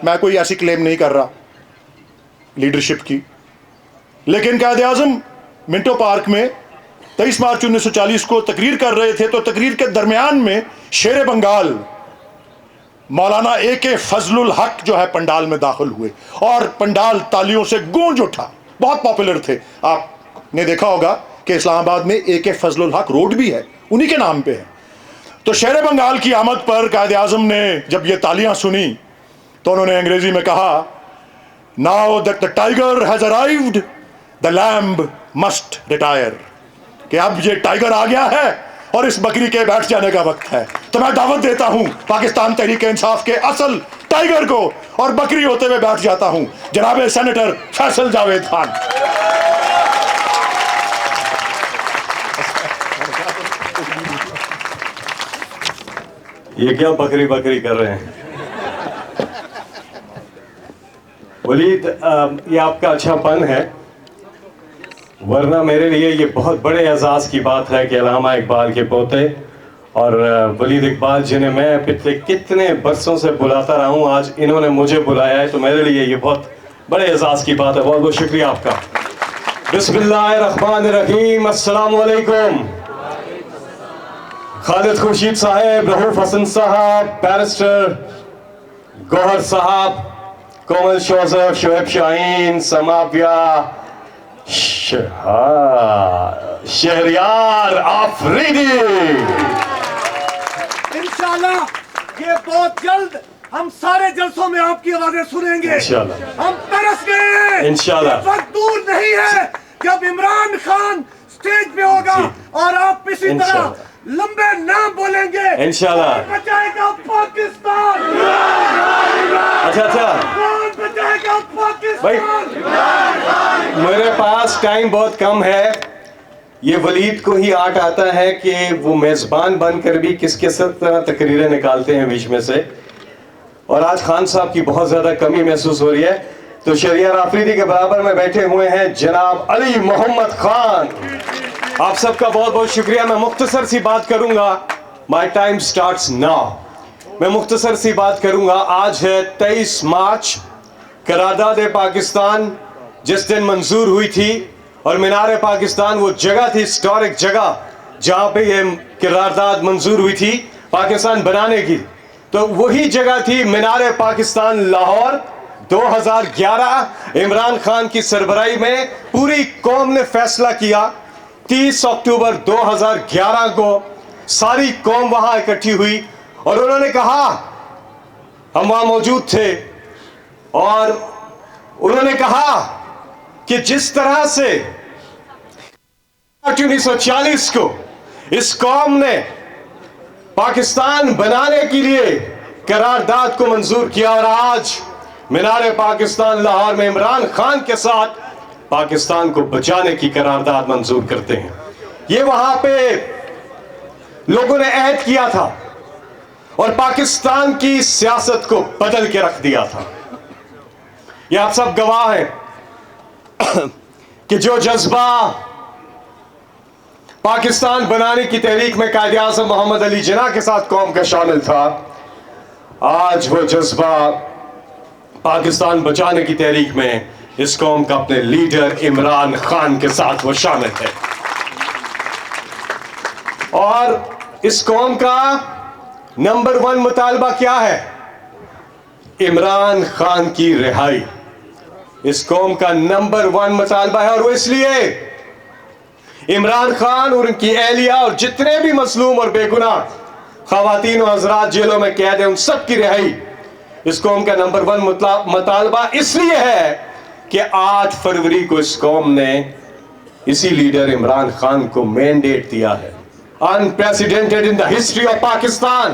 میں کوئی ایسی کلیم نہیں کر رہا لیڈرشپ کی، لیکن قائد اعظم منٹو پارک میں 23 مارچ 1940 کو تقریر کر رہے تھے تو تقریر کے درمیان میں شیر بنگال مولانا A.K. فضل الحق جو ہے پنڈال میں داخل ہوئے اور پنڈال تالیوں سے گونج اٹھا. بہت پاپولر تھے. آپ نے دیکھا ہوگا کہ اسلام آباد میں A.K. فضل الحق روڈ بھی ہے، انہی کے نام پہ ہے. تو شیر بنگال کی آمد پر قائد اعظم نے جب یہ تالیاں سنی تو انہوں نے انگریزی میں کہا، Now that the tiger has arrived, the lamb must retire. کہ اب یہ ٹائگر آ گیا ہے اور اس بکری کے بیٹھ جانے کا وقت ہے. تو میں دعوت دیتا ہوں پاکستان تحریک انصاف کے اصل ٹائگر کو، اور بکری ہوتے ہوئے بیٹھ جاتا ہوں، جناب سینیٹر فیصل جاوید خان. یہ کیا بکری بکری کر رہے ہیں ولید؟ یہ آپ کا اچھا پن ہے، ورنہ میرے لیے یہ بہت بڑے اعزاز کی بات ہے کہ علامہ اقبال کے پوتے اور ولید اقبال جنہیں میں پچھلے کتنے برسوں سے بلاتا رہا ہوں، آج انہوں نے مجھے بلایا ہے، تو میرے لیے یہ بہت بڑے اعزاز کی بات ہے. بہت بہت شکریہ آپ کا. بسم اللہ الرحمن الرحیم. السلام علیکم. خالد خورشید صاحب، رؤوف حسن صاحب، بیرسٹر گوہر صاحب، کومل شوزف، شعیب شاہین، سماویہ، شہریار آفریدی. انشاءاللہ یہ بہت جلد ہم سارے جلسوں میں آپ کی آوازیں سنیں گے. انشاءاللہ ہم ترس گئے ہیں. انشاءاللہ یہ وقت دور نہیں ہے جب عمران خان سٹیج پہ ہوگا اور آپ اسی طرح لمبے نام بولیں گے. انشاءاللہ بچائے گا پاکستان. اچھا کون بچائے گا بھائی، پاکستان؟ میرے پاس ٹائم بہت کم ہے. یہ ولید کو ہی آٹ آتا ہے کہ وہ میزبان بن کر بھی کس طرح تقریریں نکالتے ہیں بیچ میں سے، اور آج خان صاحب کی بہت زیادہ کمی محسوس ہو رہی ہے. تو شہریار آفریدی کے برابر میں بیٹھے ہوئے ہیں جناب علی محمد خان. آپ سب کا بہت بہت شکریہ. میں مختصر سی بات کروں گا. My time starts now. میں مختصر سی بات کروں گا. آج ہے 23 مارچ. قرارداد پاکستان جس دن منظور ہوئی تھی، اور مینار پاکستان وہ جگہ تھی، ہسٹورک جگہ جہاں پہ یہ قرارداد منظور ہوئی تھی پاکستان بنانے کی. تو وہی جگہ تھی مینار پاکستان لاہور. 2011 عمران خان کی سربراہی میں پوری قوم نے فیصلہ کیا. 30 اکتوبر 2011 کو ساری قوم وہاں اکٹھی ہوئی اور انہوں نے کہا، ہم وہاں موجود تھے، اور انہوں نے کہا کہ جس طرح سے 1940 کو اس قوم نے پاکستان بنانے کے لیے قرارداد کو منظور کیا، اور آج مینار پاکستان لاہور میں عمران خان کے ساتھ پاکستان کو بچانے کی قرارداد منظور کرتے ہیں۔ یہ وہاں پہ لوگوں نے عہد کیا تھا اور پاکستان کی سیاست کو بدل کے رکھ دیا تھا۔ یہ آپ سب گواہ ہیں کہ جو جذبہ پاکستان بنانے کی تحریک میں قائد اعظم محمد علی جناح کے ساتھ قوم کا شامل تھا، آج وہ جذبہ پاکستان بچانے کی تحریک میں اس قوم کا اپنے لیڈر عمران خان کے ساتھ وہ شامل ہے۔ اور اس قوم کا نمبر 1 مطالبہ کیا ہے؟ عمران خان کی رہائی۔ اس قوم کا نمبر 1 مطالبہ ہے، اور وہ اس لیے عمران خان اور ان کی اہلیہ اور جتنے بھی مظلوم اور بے گناہ خواتین و حضرات جیلوں میں قید ہیں ان سب کی رہائی اس قوم کا نمبر 1 مطالبہ اس لیے ہے کہ 8 فروری کو اس قوم نے اسی لیڈر عمران خان کو مینڈیٹ دیا ہے۔ unprecedented in the history of Pakistan,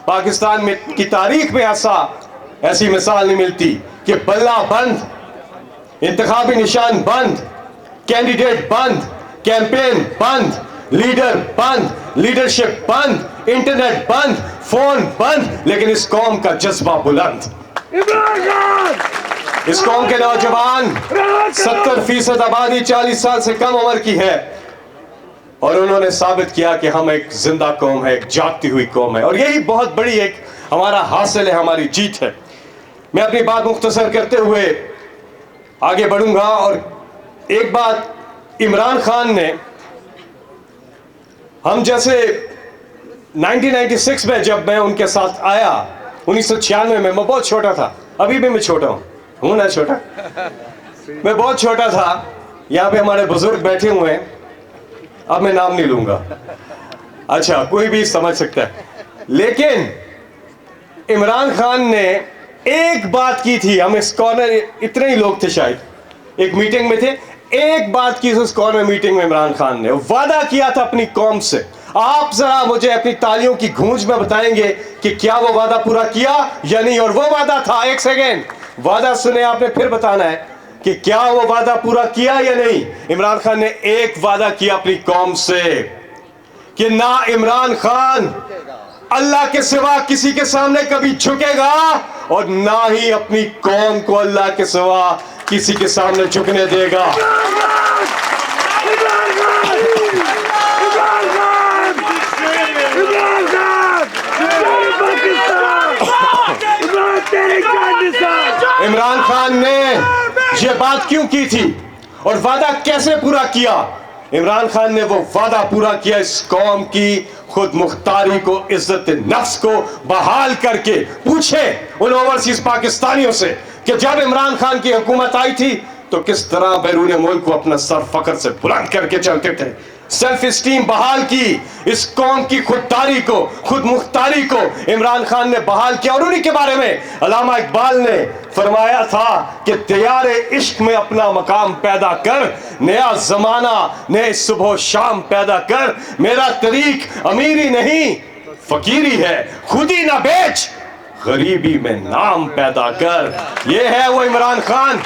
Pakistan میں کی تاریخ میں ایسی مثال نہیں ملتی کہ بلہ بند، انتخابی نشان بند، کینڈیڈیٹ بند، کیمپین بند، لیڈر بند، لیڈرشپ بند، انٹرنیٹ بند، فون بند، لیکن اس قوم کا جذبہ بلند۔ اس قوم کے نوجوان 70% آبادی 40 سال سے کم عمر کی ہے، اور انہوں نے ثابت کیا کہ ہم ایک زندہ قوم ہے، ایک جاگتی ہوئی قوم ہے، اور یہی بہت بڑی ایک ہمارا حاصل ہے، ہماری جیت ہے۔ میں اپنی بات مختصر کرتے ہوئے آگے بڑھوں گا، اور ایک بات عمران خان نے، ہم جیسے 1996 میں جب میں ان کے ساتھ آیا، 1996 میں بہت چھوٹا تھا، ابھی بھی میں چھوٹا ہوں نا چھوٹا، میں بہت چھوٹا تھا۔ یہاں پہ ہمارے بزرگ بیٹھے ہوئے ہیں، اب میں نام نہیں لوں گا، اچھا کوئی بھی سمجھ سکتا ہے، لیکن عمران خان نے ایک بات کی تھی، ہم اس کارنر اتنے ہی لوگ تھے شاید ایک میٹنگ میں تھے، ایک بات کی اس کارنر میٹنگ میں عمران خان نے وعدہ کیا تھا اپنی قوم سے۔ آپ ذرا مجھے اپنی تالیوں کی گونج میں بتائیں گے کہ کیا وہ وعدہ پورا کیا یا نہیں، اور وہ وعدہ تھا، ایک سیکنڈ وعدہ سنے آپ نے پھر بتانا ہے کہ کیا وہ وعدہ پورا کیا یا نہیں۔ عمران خان نے ایک وعدہ کیا اپنی قوم سے کہ نہ عمران خان اللہ کے سوا کسی کے سامنے کبھی جھکے گا، اور نہ ہی اپنی قوم کو اللہ کے سوا کسی کے سامنے جھکنے دے گا۔ عمران خان نے یہ بات کیوں کی تھی اور وعدہ کیسے پورا کیا؟ عمران خان نے وہ وعدہ پورا کیا اس قوم کی خود مختاری کو، عزت نفس کو بحال کر کے۔ پوچھے ان اوورسیز پاکستانیوں سے کہ جب عمران خان کی حکومت آئی تھی تو کس طرح بیرون ملک کو اپنا سر فخر سے بلند کر کے چلتے تھے۔ سیلف اسٹیم بحال کی، اس قوم کی خودداری کو، خود مختاری کو عمران خان نے بحال کیا، اور انہی کے بارے میں علامہ اقبال نے فرمایا تھا کہ دیار عشق میں اپنا مقام پیدا کر، نیا زمانہ نئے صبح و شام پیدا کر، میرا طریق امیری نہیں فقیری ہے، خودی نہ بیچ غریبی میں نام پیدا کر۔ یہ ہے وہ عمران خان،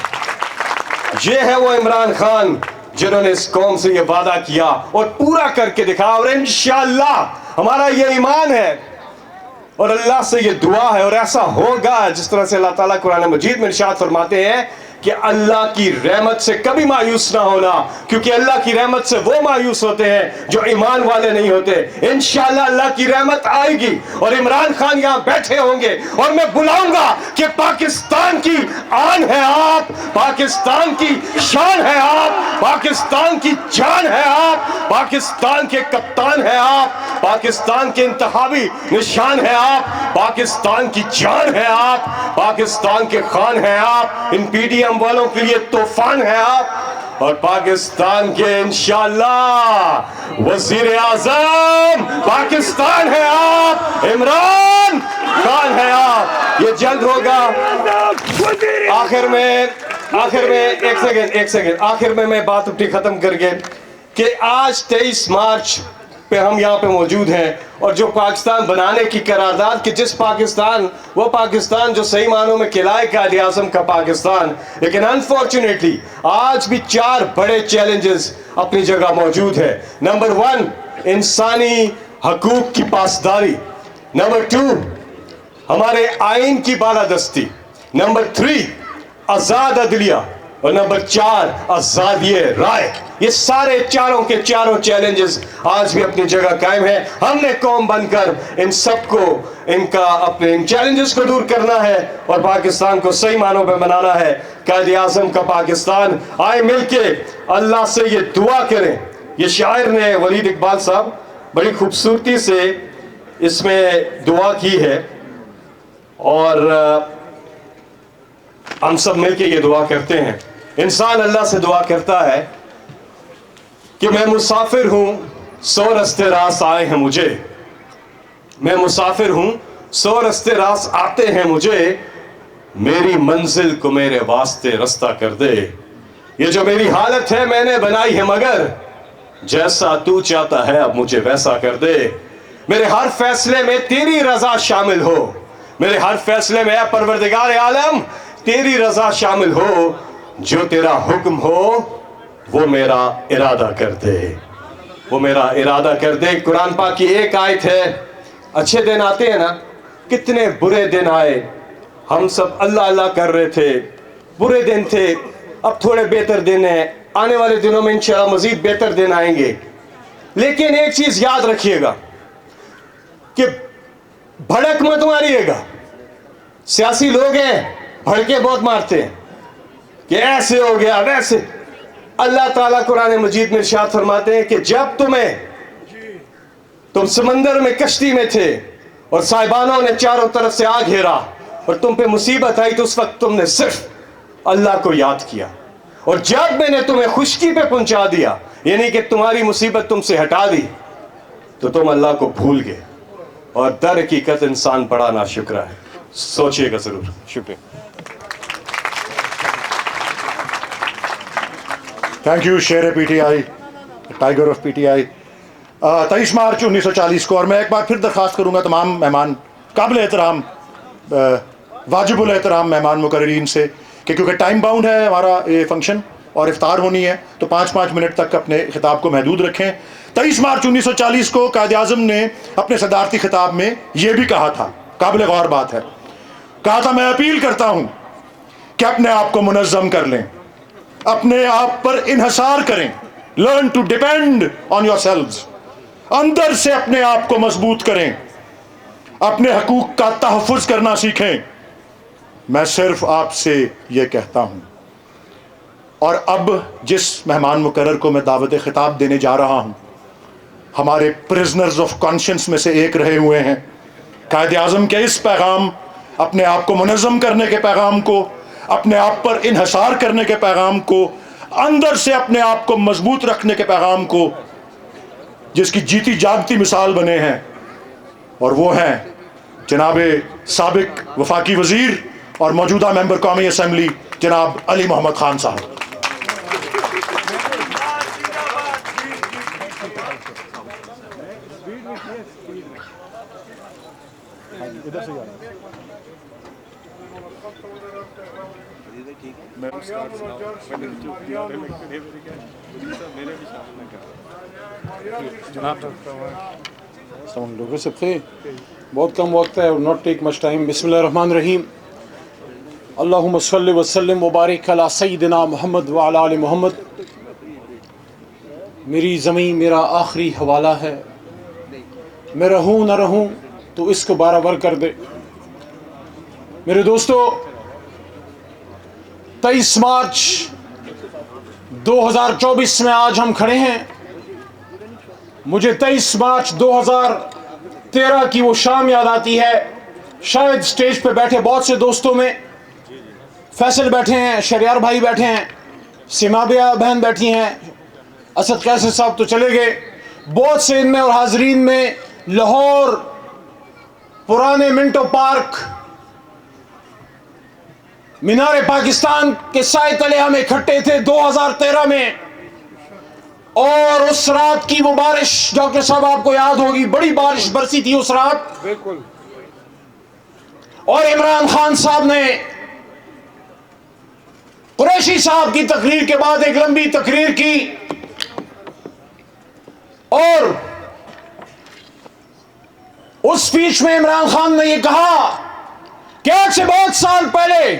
یہ ہے وہ عمران خان جنہوں نے اس قوم سے یہ وعدہ کیا اور پورا کر کے دکھا، اور انشاءاللہ ہمارا یہ ایمان ہے اور اللہ سے یہ دعا ہے، اور ایسا ہوگا جس طرح سے اللہ تعالیٰ قرآن مجید میں ارشاد فرماتے ہیں کہ اللہ کی رحمت سے کبھی مایوس نہ ہونا، کیونکہ اللہ کی رحمت سے وہ مایوس ہوتے ہیں جو ایمان والے نہیں ہوتے۔ انشاءاللہ اللہ کی رحمت آئے گی اور عمران خان یہاں بیٹھے ہوں گے، اور میں بلاؤں گا کہ پاکستان کی آن ہے آپ، پاکستان کی شان ہے آپ، پاکستان کی جان ہے آپ، پاکستان کے کپتان ہے آپ، پاکستان کے انتخابی نشان ہے آپ، پاکستان کی جان ہے آپ، پاکستان کے خان ہیں آپ، ان پی ڈی ایم والوں کے لیے طوفان ہے آپ، اور پاکستان کے انشاءاللہ وزیر اعظم پاکستان ہے آپ، عمران خان ہے آپ۔ یہ جلد ہوگا۔ آخر میں ایک سیکنڈ آخر میں بات اپنی ختم کر کے کہ آج 23 مارچ پہ ہم یہاں پہ موجود ہیں، اور جو پاکستان بنانے کی قرارداد کہ جس پاکستان، وہ پاکستان جو صحیح معنوں میں قلعہ قائد اعظم کا پاکستان، لیکن انفارچونیٹلی آج بھی 4 بڑے چیلنجز اپنی جگہ موجود ہے۔ نمبر 1 انسانی حقوق کی پاسداری، نمبر 2 ہمارے آئین کی بالادستی، نمبر 3 آزاد عدلیہ، اور نمبر 4 آزادی رائے۔ یہ سارے چاروں کے چاروں چیلنجز آج بھی اپنی جگہ قائم ہیں۔ ہم نے قوم بن کر ان سب کو، اپنے ان چیلنجز کو دور کرنا ہے اور پاکستان کو صحیح معنوں پہ بنانا ہے، قائد اعظم کا پاکستان۔ آئے مل کے اللہ سے یہ دعا کریں۔ یہ شاعر نے، ولید اقبال صاحب، بڑی خوبصورتی سے اس میں دعا کی ہے، اور ہم سب مل کے یہ دعا کرتے ہیں۔ انسان اللہ سے دعا کرتا ہے کہ میں مسافر ہوں، 100 رستے راس آئے ہیں مجھے، میں مسافر ہوں، 100 رستے راس آتے ہیں مجھے، میری منزل کو میرے واسطے رستہ کر دے۔ یہ جو میری حالت ہے میں نے بنائی ہے، مگر جیسا تو چاہتا ہے اب مجھے ویسا کر دے۔ میرے ہر فیصلے میں تیری رضا شامل ہو، میرے ہر فیصلے میں اے پروردگار عالم تیری رضا شامل ہو، جو تیرا حکم ہو وہ میرا ارادہ کر دے، وہ میرا ارادہ کر دے۔ قرآن پاک کی ایک آیت ہے، اچھے دن آتے ہیں نا، کتنے برے دن آئے، ہم سب اللہ اللہ کر رہے تھے، برے دن تھے، اب تھوڑے بہتر دن ہیں، آنے والے دنوں میں انشاءاللہ مزید بہتر دن آئیں گے۔ لیکن ایک چیز یاد رکھیے گا کہ بھڑک مت ماریے گا۔ سیاسی لوگ ہیں، بھڑکے بہت مارتے ہیں کہ ایسے ہو گیا ویسے۔ اللہ تعالیٰ قرآن مجید میں ارشاد فرماتے ہیں کہ جب تم سمندر میں کشتی میں تھے اور صاحبانوں نے چاروں طرف سے آ گھیرا اور تم پہ مصیبت آئی، تو اس وقت تم نے صرف اللہ کو یاد کیا، اور جب میں نے تمہیں خشکی پہ پہنچا دیا، یعنی کہ تمہاری مصیبت تم سے ہٹا دی، تو تم اللہ کو بھول گئے۔ اور در حقیقت انسان بڑا ناشکرا ہے، سوچئے گا ضرور۔ شکریہ۔ تھینک یو شیر پی T I, tiger of P T آئی۔ 23 مارچ 1940 کو، اور میں ایک بار پھر درخواست کروں گا تمام مہمان، قابل احترام، واجب الاحترام مہمان مقررین سے کہ کیونکہ ٹائم باؤنڈ ہے ہمارا یہ فنکشن اور افطار ہونی ہے، تو 5 منٹ تک اپنے خطاب کو محدود رکھیں۔ 23 مارچ 1940 کو قائد اعظم نے اپنے صدارتی خطاب میں یہ بھی کہا تھا، قابل غور بات ہے، کہا تھا میں اپیل کرتا ہوں کہ اپنے آپ کو منظم کر لیں، اپنے آپ پر انحصار کریں، learn to depend on yourselves, اندر سے اپنے آپ کو مضبوط کریں، اپنے حقوق کا تحفظ کرنا سیکھیں۔ میں صرف آپ سے یہ کہتا ہوں۔ اور اب جس مہمان مقرر کو میں دعوت خطاب دینے جا رہا ہوں، ہمارے پرزنرز آف کانشنس میں سے ایک رہے ہوئے ہیں، قائد اعظم کے اس پیغام، اپنے آپ کو منظم کرنے کے پیغام کو، اپنے آپ پر انحصار کرنے کے پیغام کو، اندر سے اپنے آپ کو مضبوط رکھنے کے پیغام کو، جس کی جیتی جاگتی مثال بنے ہیں، اور وہ ہیں جناب سابق وفاقی وزیر اور موجودہ ممبر قومی اسمبلی جناب علی محمد خان صاحب۔ لوگوں سے تھے بہت کم وقت ہے اور ناٹ ٹیک مچ ٹائم۔ بسم اللہ الرحمن الرحیم۔ اللہم صلی وسلم وبارک علی سیدنا محمد وعلی آل محمد۔ میری زمین میرا آخری حوالہ ہے، میں رہوں نہ رہوں تو اس کو برابر کر دے۔ میرے دوستو، 23 مارچ 2024 میں آج ہم کھڑے ہیں۔ مجھے 23 مارچ 2013 کی وہ شام یاد آتی ہے، شاید سٹیج پہ بیٹھے بہت سے دوستوں میں فیصل بیٹھے ہیں، شریار بھائی بیٹھے ہیں، سیمابیا بہن بیٹھی ہیں، اسد قیصر صاحب تو چلے گئے، بہت سے ان میں اور حاضرین میں لاہور پرانے منٹو پارک مینار پاکستان کے سائے تلے ہم اکٹھے تھے 2013 میں، اور اس رات کی وہ بارش ڈاکٹر صاحب آپ کو یاد ہوگی, بڑی بارش برسی تھی اس رات. بالکل. اور عمران خان صاحب نے قریشی صاحب کی تقریر کے بعد ایک لمبی تقریر کی, اور اس سپیچ میں عمران خان نے یہ کہا کہ آج سے بہت سال پہلے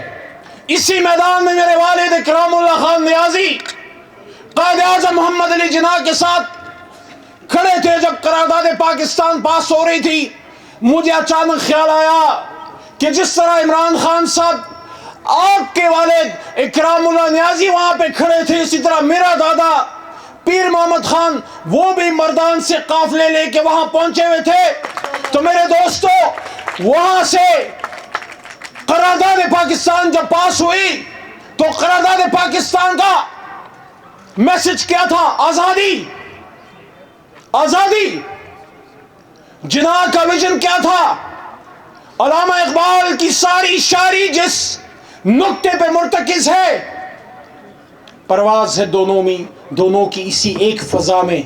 اسی میدان میں میرے والد کرام اللہ خان نیازی قائد اعظم محمد علی جناح کے ساتھ کھڑے تھے جب قرارداد پاکستان پاس ہو رہی تھی. مجھے اچانک خیال آیا کہ جس طرح عمران خان صاحب آپ کے والد اکرام اللہ نیازی وہاں پہ کھڑے تھے, اسی طرح میرا دادا پیر محمد خان وہ بھی مردان سے قافلے لے کے وہاں پہنچے ہوئے تھے. تو میرے دوستو, وہاں سے قرارداد پاکستان جب پاس ہوئی تو قرارداد پاکستان کا میسج کیا تھا؟ آزادی. آزادی. جناح کا ویژن کیا تھا؟ علامہ اقبال کی ساری شاعری جس نقطے پہ مرتکز ہے, پرواز ہے دونوں میں, دونوں کی اسی ایک فضا میں,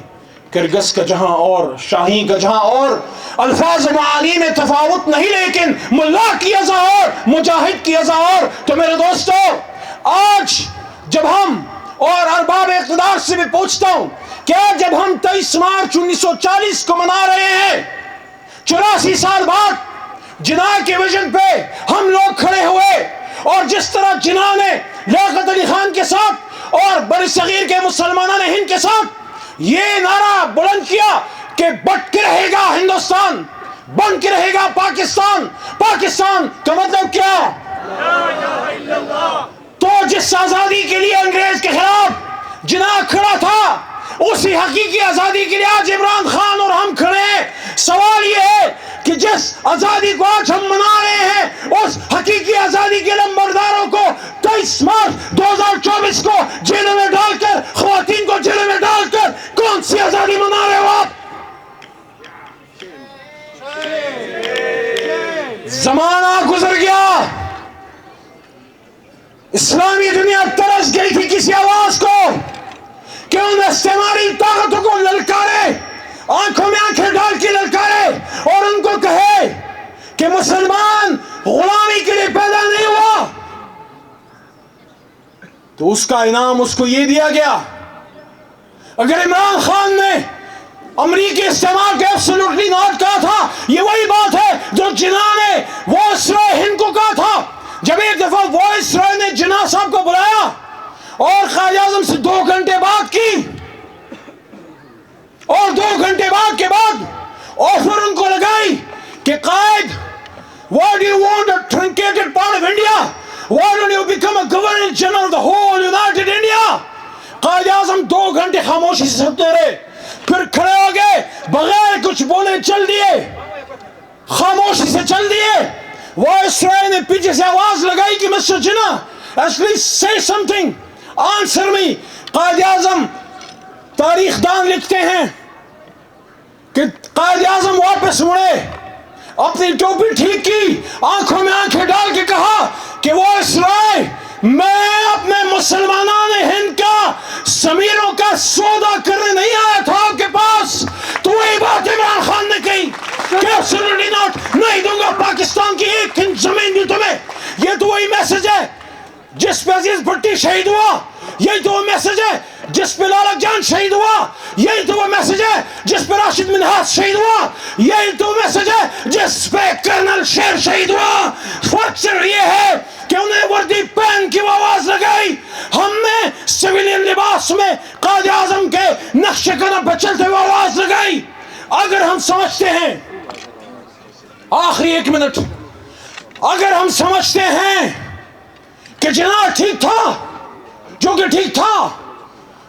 کرگس کا جہاں اور شاہی کا جہاں اور, الفاظ و معانی میں تفاوت نہیں لیکن ملا کی ازا اور مجاہد کی ازا اور. تو میرے دوستو, آج جب ہم, اور ارباب اقتدار سے بھی پوچھتا ہوں, کیا جب ہم 23 مارچ 1940 کو منا رہے ہیں, 84 سال بعد جناح کے ویژن پہ ہم لوگ کھڑے ہوئے, اور جس طرح جناح نے لیاقت علی خان کے ساتھ اور بر صغیر کے مسلمانان ہند کے ساتھ یہ نعرہ بلند کیا کہ بٹ کے رہے گا ہندوستان, بن کے رہے گا پاکستان. پاکستان کا مطلب کیا؟ تو جس آزادی کے لیے انگریز کے خلاف جناح کھڑا تھا, اسی حقیقی آزادی کے لیے آج عمران خان اور ہم کھڑے ہیں. سوال یہ ہے کہ جس آزادی کو آج ہم منا رہے ہیں, اس حقیقی آزادی کے لمبرداروں کو 23 مارچ 2024 کو جیلوں میں ڈال کر, خواتین کو جیلوں میں ڈال کر کون سی آزادی منا رہے ہو آپ؟ زمانہ گزر گیا, اسلامی دنیا ترس گئی تھی کسی آواز کو کہ ان استعماری طاقتوں کو للکارے, آنکھوں میں آنکھیں ڈال کے للکارے, اور ان کو کہے کہ مسلمان غلامی کے لیے پیدا نہیں ہوا. تو اس کا انعام اس کو یہ دیا گیا. اگر عمران خان نے امریکی استعمار کے ایبسولوٹلی ناٹ کہا تھا, یہ وہی بات ہے جو جناح نے وائسرائے ہند کو کہا تھا. جب ایک دفعہ وائسرائے نے جناح صاحب کو بلایا اور قائد اعظم سے 2 گھنٹے بات کی, اور 2 گھنٹے بعد کے بعد آفر ان کو لگائی کہ قائد, why do you want a truncated part of India? Why don't you become a governor general of the whole United India? Quaid Azam 2 گھنٹے خاموشی سے سنتے رہے, پھر کھڑے ہو گئے, بغیر کچھ بولے چل دیے, خاموشی سے چل دیے. وائسرائے نے پیچھے سے آواز لگائی کہ mister Jinnah, at least say something, answer me. Quaid Azam, تاریخ دان لکھتے ہیں کہ قائد اعظم واپس مڑے, اپنی ٹوپی ٹھیک کی, آنکھوں میں آنکھیں ڈال کے کہا کہ وائسرائے, میں اپنے مسلمانان ہند کا سمیروں کا سودا کرنے نہیں آیا تھا آپ کے پاس. تو وہی بات عمران خان نے کہی کہ ایبسولوٹلی ناٹ, نہیں دوں گا پاکستان کی ایک انچ زمین بھی تمہیں. یہ تو وہی میسج ہے جس پہ عزیز بھٹی شہید ہوا, یہی تو وہ میسج ہے جس پہ لالک جان شہید ہوا, یہی تو وہ میسج ہے جس پہ راشد منہاس شہید ہوا, یہی تو میسج ہے جس پہ کرنل شیر شہید ہوا. فرق صرف یہ ہے کہ انہیں وردی پہن کی آواز لگائی, ہم نے سویلین لباس میں قائد اعظم کے نقش قدم پہ چلتے ہوئے آواز لگائی. اگر ہم سمجھتے ہیں, آخری 1 منٹ, اگر ہم سمجھتے ہیں کہ جناح ٹھیک تھا, جو کہ ٹھیک تھا,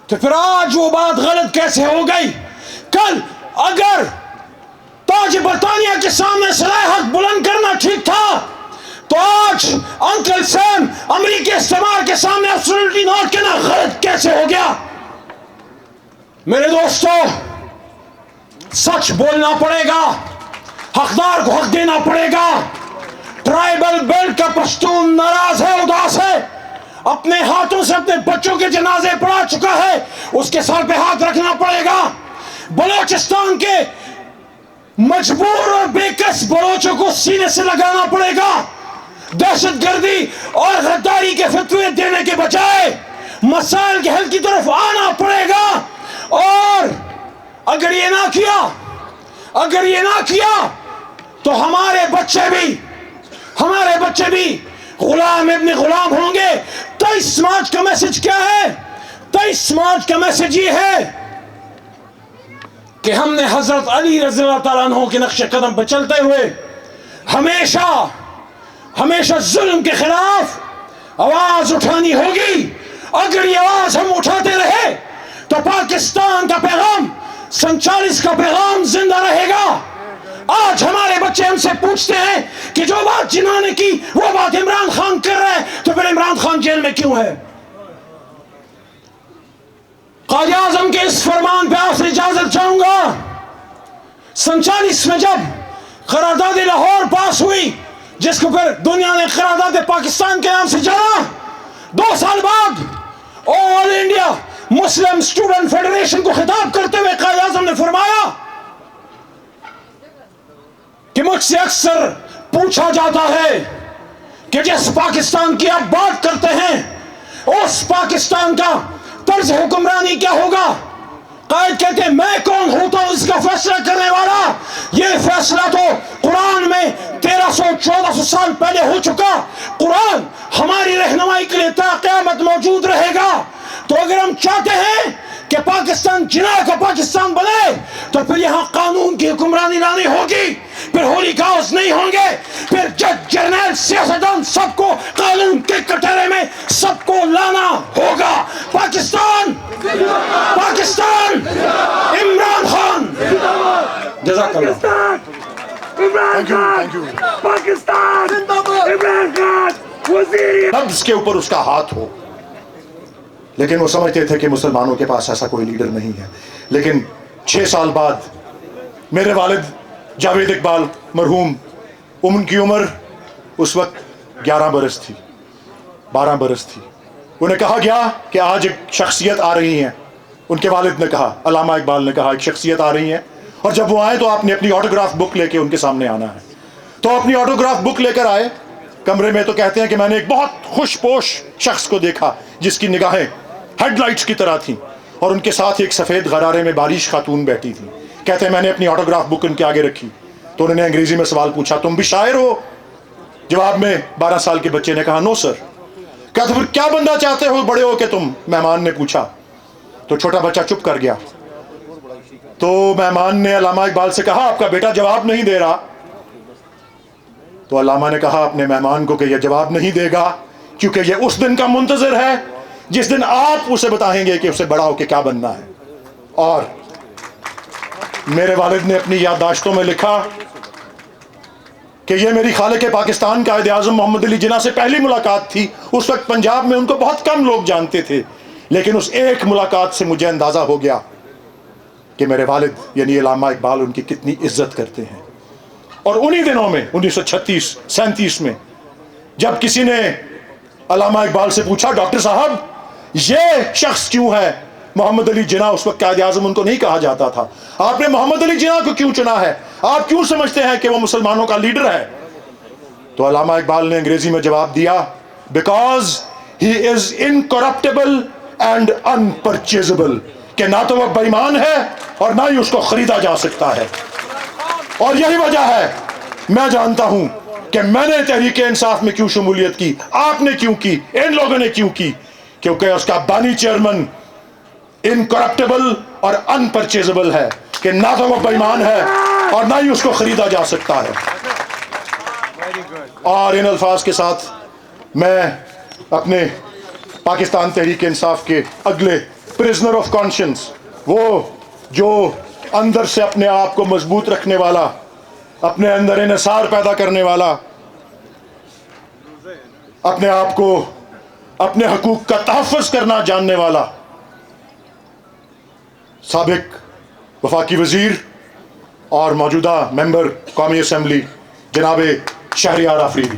تو پھر آج وہ بات غلط کیسے ہو گئی؟ کل اگر تاج برطانیہ کے سامنے صلاح حق بلند کرنا ٹھیک تھا, تو آج انکل سیم امریکی استعمار کے سامنے ایبسولوٹلی ناٹ کہنا غلط کیسے ہو گیا؟ میرے دوستو, سچ بولنا پڑے گا, حقدار کو حق دینا پڑے گا. ٹرائبل بیلٹ کا پشتون ناراض ہے, اداس ہے. اپنے ہاتھوں سے اپنے بچوں کے جنازے پڑھا چکا ہے اس کے سر پہ ہاتھ رکھنا پڑے گا. بلوچستان کے مجبور اور بے کس بلوچوں کو سینے سے لگانا پڑے گا. دہشت گردی اور غداری کے فتوے دینے کے بجائے مسائل کے حل کی طرف آنا پڑے گا. اور اگر یہ نہ کیا تو ہمارے بچے بھی غلام ابن غلام ہوں گے. 23 مارچ کا میسج کیا ہے؟ 23 مارچ کا میسج یہ ہے کہ ہم نے حضرت علی رضی اللہ تعالیٰ عنہ کے نقش قدم پہ چلتے ہوئے ہمیشہ ظلم کے خلاف آواز اٹھانی ہوگی. اگر یہ آواز ہم اٹھاتے رہے تو پاکستان کا پیغام 47 کا پیغام زندہ رہے گا. آج ہمارے بچے ہم سے پوچھتے ہیں کہ جو بات جنہوں نے کی وہ بات عمران خان کر رہے ہیں تو پھر عمران خان جیل میں کیوں ہے؟ قائد اعظم کے اس فرمان پہ آپ سے اجازت چاہوں گا. 47 میں جب قرارداد لاہور پاس ہوئی جس کو پھر دنیا نے قرارداد پاکستان کے نام سے جانا، 2 سال بعد آل انڈیا مسلم اسٹوڈنٹ فیڈریشن کو خطاب کرتے ہوئے قائد اعظم نے فرمایا کہ مجھ سے اکثر پوچھا جاتا ہے کہ جس پاکستان کی آپ بات کرتے ہیں اس پاکستان کا طرز حکمرانی کیا ہوگا؟ قائد کہتے ہیں میں کون ہوتا ہوں اس کا فیصلہ کرنے والا؟ یہ فیصلہ تو قرآن میں 1300-1400 سال پہلے ہو چکا. قرآن ہماری رہنمائی کے لیے تا قیامت موجود رہے گا. تو اگر ہم چاہتے ہیں کہ پاکستان جناح کا پاکستان بنے تو پھر یہاں قانون کی حکمرانی لانی ہوگی. پھر ہولی کاؤس نہیں ہوں گے. پھر جج جرنیل سیاستدان سب کو قانون کے کٹہرے میں سب کو لانا ہوگا. پاکستان عمران خان. جزاک اللہ. پاکستان عمران خان وزیر نبض کے اوپر اس کا ہاتھ ہو. لیکن وہ سمجھتے تھے کہ مسلمانوں کے پاس ایسا کوئی لیڈر نہیں ہے. لیکن 6 سال بعد میرے والد جاوید اقبال مرحوم، ان کی عمر اس وقت 11 برس تھی، 12 برس تھی. انہیں کہا گیا کہ آج ایک شخصیت آ رہی ہیں. ان کے والد نے کہا، علامہ اقبال نے کہا ایک شخصیت آ رہی ہیں اور جب وہ آئیں تو آپ نے اپنی آٹوگراف بک لے کے ان کے سامنے آنا ہے. تو اپنی آٹوگراف بک لے کر آئے کمرے میں. تو کہتے ہیں کہ میں نے ایک بہت خوش پوش شخص کو دیکھا جس کی نگاہیں ہیڈ لائٹس کی طرح تھیں اور ان کے ساتھ ایک سفید غرارے میں بارش خاتون بیٹھی تھی. کہتے ہیں میں نے اپنی آٹوگراف بک ان کے آگے رکھی تو انہوں نے انگریزی میں سوال پوچھا، تم بھی شاعر ہو؟ جواب میں 12 سال کے بچے نے کہا نو سر. کہا تو پھر کیا بننا چاہتے ہو بڑے ہو کے تم؟ مہمان نے پوچھا. تو چھوٹا بچہ چپ کر گیا. تو مہمان نے علامہ اقبال سے کہا آپ کا بیٹا جواب نہیں دے رہا. تو علامہ نے کہا اپنے مہمان کو کہ یہ جواب نہیں دے گا کیونکہ یہ اس دن کا منتظر ہے جس دن آپ اسے بتائیں گے کہ اسے بڑا ہو کے کیا بننا ہے. اور میرے والد نے اپنی یادداشتوں میں لکھا کہ یہ میری خالق پاکستان قائد اعظم محمد علی جناح سے پہلی ملاقات تھی. اس وقت پنجاب میں ان کو بہت کم لوگ جانتے تھے، لیکن اس ایک ملاقات سے مجھے اندازہ ہو گیا کہ میرے والد یعنی علامہ اقبال ان کی کتنی عزت کرتے ہیں. اور انہی دنوں میں 1936-37 میں جب کسی نے علامہ اقبال سے پوچھا ڈاکٹر صاحب یہ شخص کیوں ہے؟ محمد علی جناح اس وقت قائد اعظم ان کو نہیں کہا جاتا تھا. آپ نے محمد علی جناح کو کیوں چنا ہے؟ آپ کیوں سمجھتے ہیں کہ وہ مسلمانوں کا لیڈر ہے؟ تو علامہ اقبال نے انگریزی میں جواب دیا بیکاز ہی از انکرپٹیبل اینڈ انپرچیزبل، کہ نہ تو وہ بے ایمان ہے اور نہ ہی اس کو خریدا جا سکتا ہے. اور یہی وجہ ہے میں جانتا ہوں کہ میں نے تحریک انصاف میں کیوں شمولیت کی، آپ نے کیوں کی، ان لوگوں نے کیوں کی، کیونکہ اس کا بانی چیئرمین انکرپٹیبل اور انپرچیزبل ہے کہ نہ تو وہ بے ایمان ہے اور نہ ہی اس کو خریدا جا سکتا ہے. اور ان الفاظ کے ساتھ میں اپنے پاکستان تحریک انصاف کے اگلے پرزنر آف کانشنس، وہ جو اندر سے اپنے آپ کو مضبوط رکھنے والا، اپنے اندر انحصار پیدا کرنے والا، اپنے آپ کو اپنے حقوق کا تحفظ کرنا جاننے والا سابق وفاقی وزیر اور موجودہ ممبر قومی اسمبلی جناب Shahryar Afridi.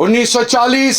1940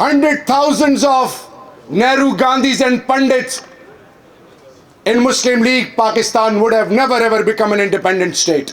100,000s of Nehru, Gandhis and Pandits in Muslim League, Pakistan would have never ever become an independent state.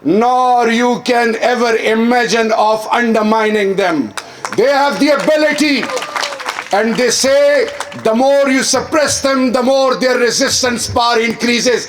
nor you can ever imagine of undermining them. They have the ability, and they say the more you suppress them, the more their resistance power increases.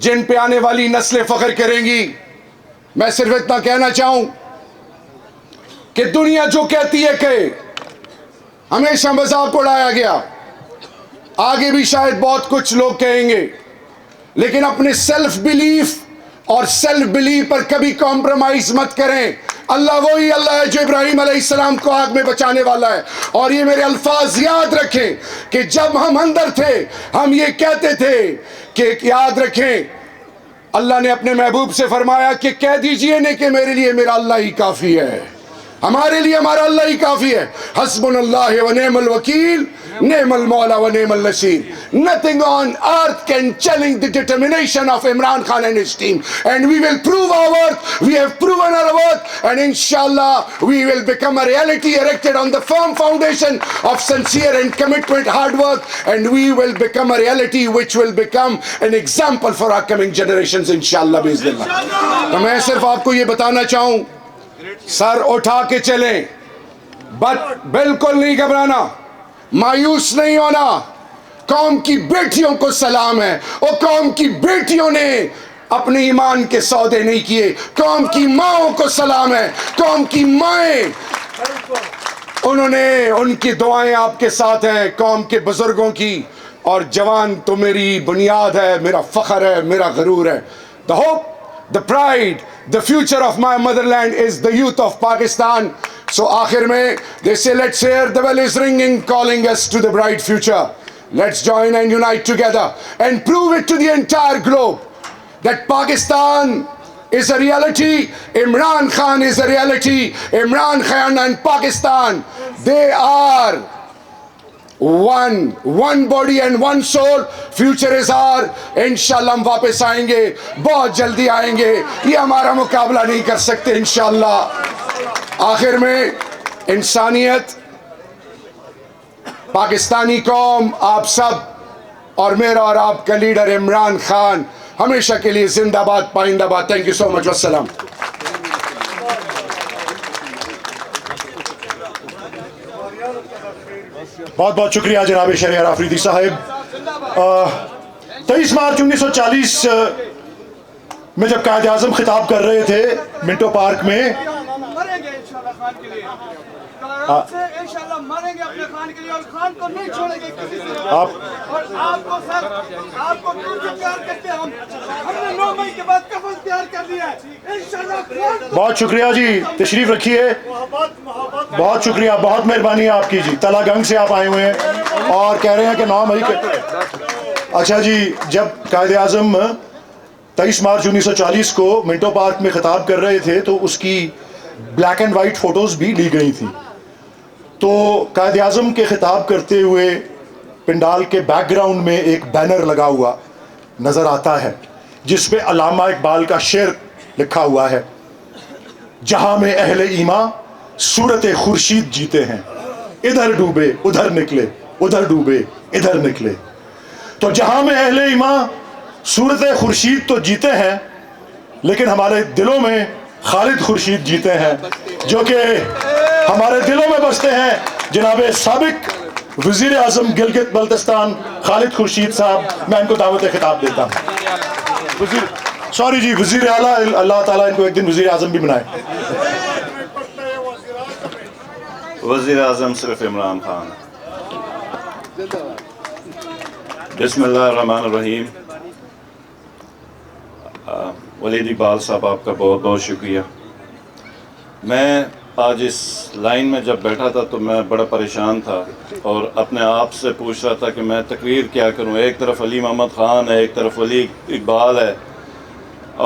جن پہ آنے والی نسلیں فخر کریں گی. میں صرف اتنا کہنا چاہوں کہ دنیا جو کہتی ہے کہ ہمیشہ مذاق اڑایا گیا, آگے بھی شاید بہت کچھ لوگ کہیں گے, لیکن اپنے سیلف بلیف اور سیلف بلیف پر کبھی کمپرومائز مت کریں. اللہ وہی اللہ ہے جو ابراہیم علیہ السلام کو آگ میں بچانے والا ہے. اور یہ میرے الفاظ یاد رکھیں کہ جب ہم اندر تھے ہم یہ کہتے تھے کہ یاد رکھیں, اللہ نے اپنے محبوب سے فرمایا کہ کہہ دیجئے نہیں کہ میرے لیے میرا اللہ ہی کافی ہے, ہمارے لیے ہمارا اللہ ہی کافی ہے. حسبنا اللہ و نعم الوکیل, نعم المولا و نعم النصیر. Nothing on earth can challenge the determination of Imran Khan and his team, and we will prove our worth. We have proven our worth, and inshallah we will become a reality erected on the firm foundation of sincere and commitment, hard work, and we will become a reality which will become an example for our coming generations inshallah biiznillah. تو میں صرف آپ کو یہ بتانا چاہوں, سر اٹھا کے چلیں, بٹ بالکل نہیں گھبرانا, مایوس نہیں ہونا. قوم کی بیٹیوں کو سلام ہے, اور قوم کی بیٹیوں نے اپنے ایمان کے سودے نہیں کیے. قوم کی ماؤں کو سلام ہے, قوم کی مائیں, انہوں نے, ان کی دعائیں آپ کے ساتھ ہیں, قوم کے بزرگوں کی. اور جوان تو میری بنیاد ہے, میرا فخر ہے, میرا غرور ہے. The hope, the pride, the future of my motherland is the youth of Pakistan. So آخر میں they say let's hear the bell is ringing calling us to the bright future. Let's join and unite together and prove it to the entire globe that Pakistan is a reality, Imran Khan is a reality. Imran Khan and Pakistan, they are one body and one soul. Future is our. انشاءاللہ ہم واپس آئیں گے, بہت جلدی آئیں گے, یہ ہمارا مقابلہ نہیں کر سکتے انشاءاللہ. آخر میں انسانیت, پاکستانی قوم, آپ سب اور میرا اور آپ کا لیڈر عمران خان ہمیشہ کے لیے زندہ باد, پائندہ باد. تھینک یو سو مچ, والسلام. بہت بہت شکریہ جناب شہریار آفریدی صاحب. 23 مارچ 1940 میں جب قائد اعظم خطاب کر رہے تھے منٹو پارک میں, مریں گے انشاءاللہ خان کے لیے, انشاءاللہ مریں گے اپنے خان کے لیے, اور خان کو نہیں چھوڑیں گے کسی سے. اور آپ کو سر, آپ کو دور سے پیار کرتے ہم نے 9 مئی کے بعد کفن تیار کر دیا ہے انشاءاللہ. بہت شکریہ جی, تشریف رکھیے. بہت شکریہ, بہت مہربانی ہے آپ کی جی. تلا گنگ سے آپ آئے ہوئے ہیں اور کہہ رہے ہیں کہ 9 مئی کے. اچھا جی, جب قائد اعظم 23 مارچ 1940 کو منٹو پارک میں خطاب کر رہے تھے تو اس کی بلیک اینڈ وائٹ فوٹوز بھی لی گئی تھیں. تو قائد اعظم کے خطاب کرتے ہوئے پنڈال کے بیک گراؤنڈ میں ایک بینر لگا ہوا نظر آتا ہے جس پہ علامہ اقبال کا شعر لکھا ہوا ہے, جہاں میں اہل ایمان صورت خورشید جیتے ہیں, ادھر ڈوبے ادھر نکلے, ادھر ڈوبے ادھر نکلے. تو جہاں میں اہل ایمان صورت خورشید تو جیتے ہیں, لیکن ہمارے دلوں میں خالد خورشید جیتے ہیں, جو کہ ہمارے دلوں میں بستے ہیں. جناب سابق وزیر اعظم گلگت بلتستان خالد خورشید صاحب, میں ان کو دعوت خطاب دیتا ہوں. سوری جی, وزیر اعلیٰ, اللہ تعالیٰ ان کو ایک دن وزیر اعظم بھی بنائے. وزیر اعظم صرف عمران خان. بسم اللہ الرحمن الرحیم. ولید اقبال صاحب, آپ کا بہت بہت شکریہ. میں آج اس لائن میں جب بیٹھا تھا تو میں بڑا پریشان تھا اور اپنے آپ سے پوچھ رہا تھا کہ میں تقریر کیا کروں. ایک طرف علی محمد خان ہے, ایک طرف ولی اقبال ہے,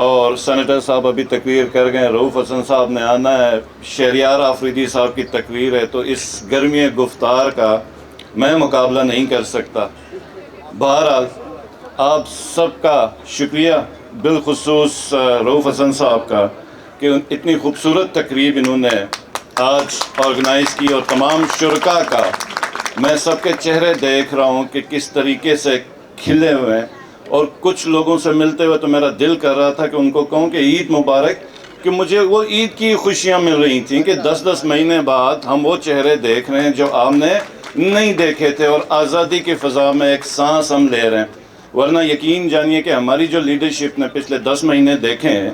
اور سینیٹر صاحب ابھی تقریر کر گئے, رؤوف حسن صاحب نے آنا ہے, شہریار آفریدی صاحب کی تقریر ہے. تو اس گرمی گفتار کا میں مقابلہ نہیں کر سکتا. بہرحال آپ سب کا شکریہ, بالخصوص رؤوف حسن صاحب کا, کہ اتنی خوبصورت تقریب انہوں نے آج آرگنائز کی, اور تمام شرکاء کا میں سب کے چہرے دیکھ رہا ہوں کہ کس طریقے سے کھلے ہوئے ہیں. اور کچھ لوگوں سے ملتے ہوئے تو میرا دل کر رہا تھا کہ ان کو کہوں کہ عید مبارک, کہ مجھے وہ عید کی خوشیاں مل رہی تھیں کہ 10 مہینے بعد ہم وہ چہرے دیکھ رہے ہیں جو آپ نے نہیں دیکھے تھے, اور آزادی کی فضا میں ایک سانس ہم لے رہے ہیں. ورنہ یقین جانیے کہ ہماری جو لیڈرشپ نے پچھلے 10 مہینے دیکھے ہیں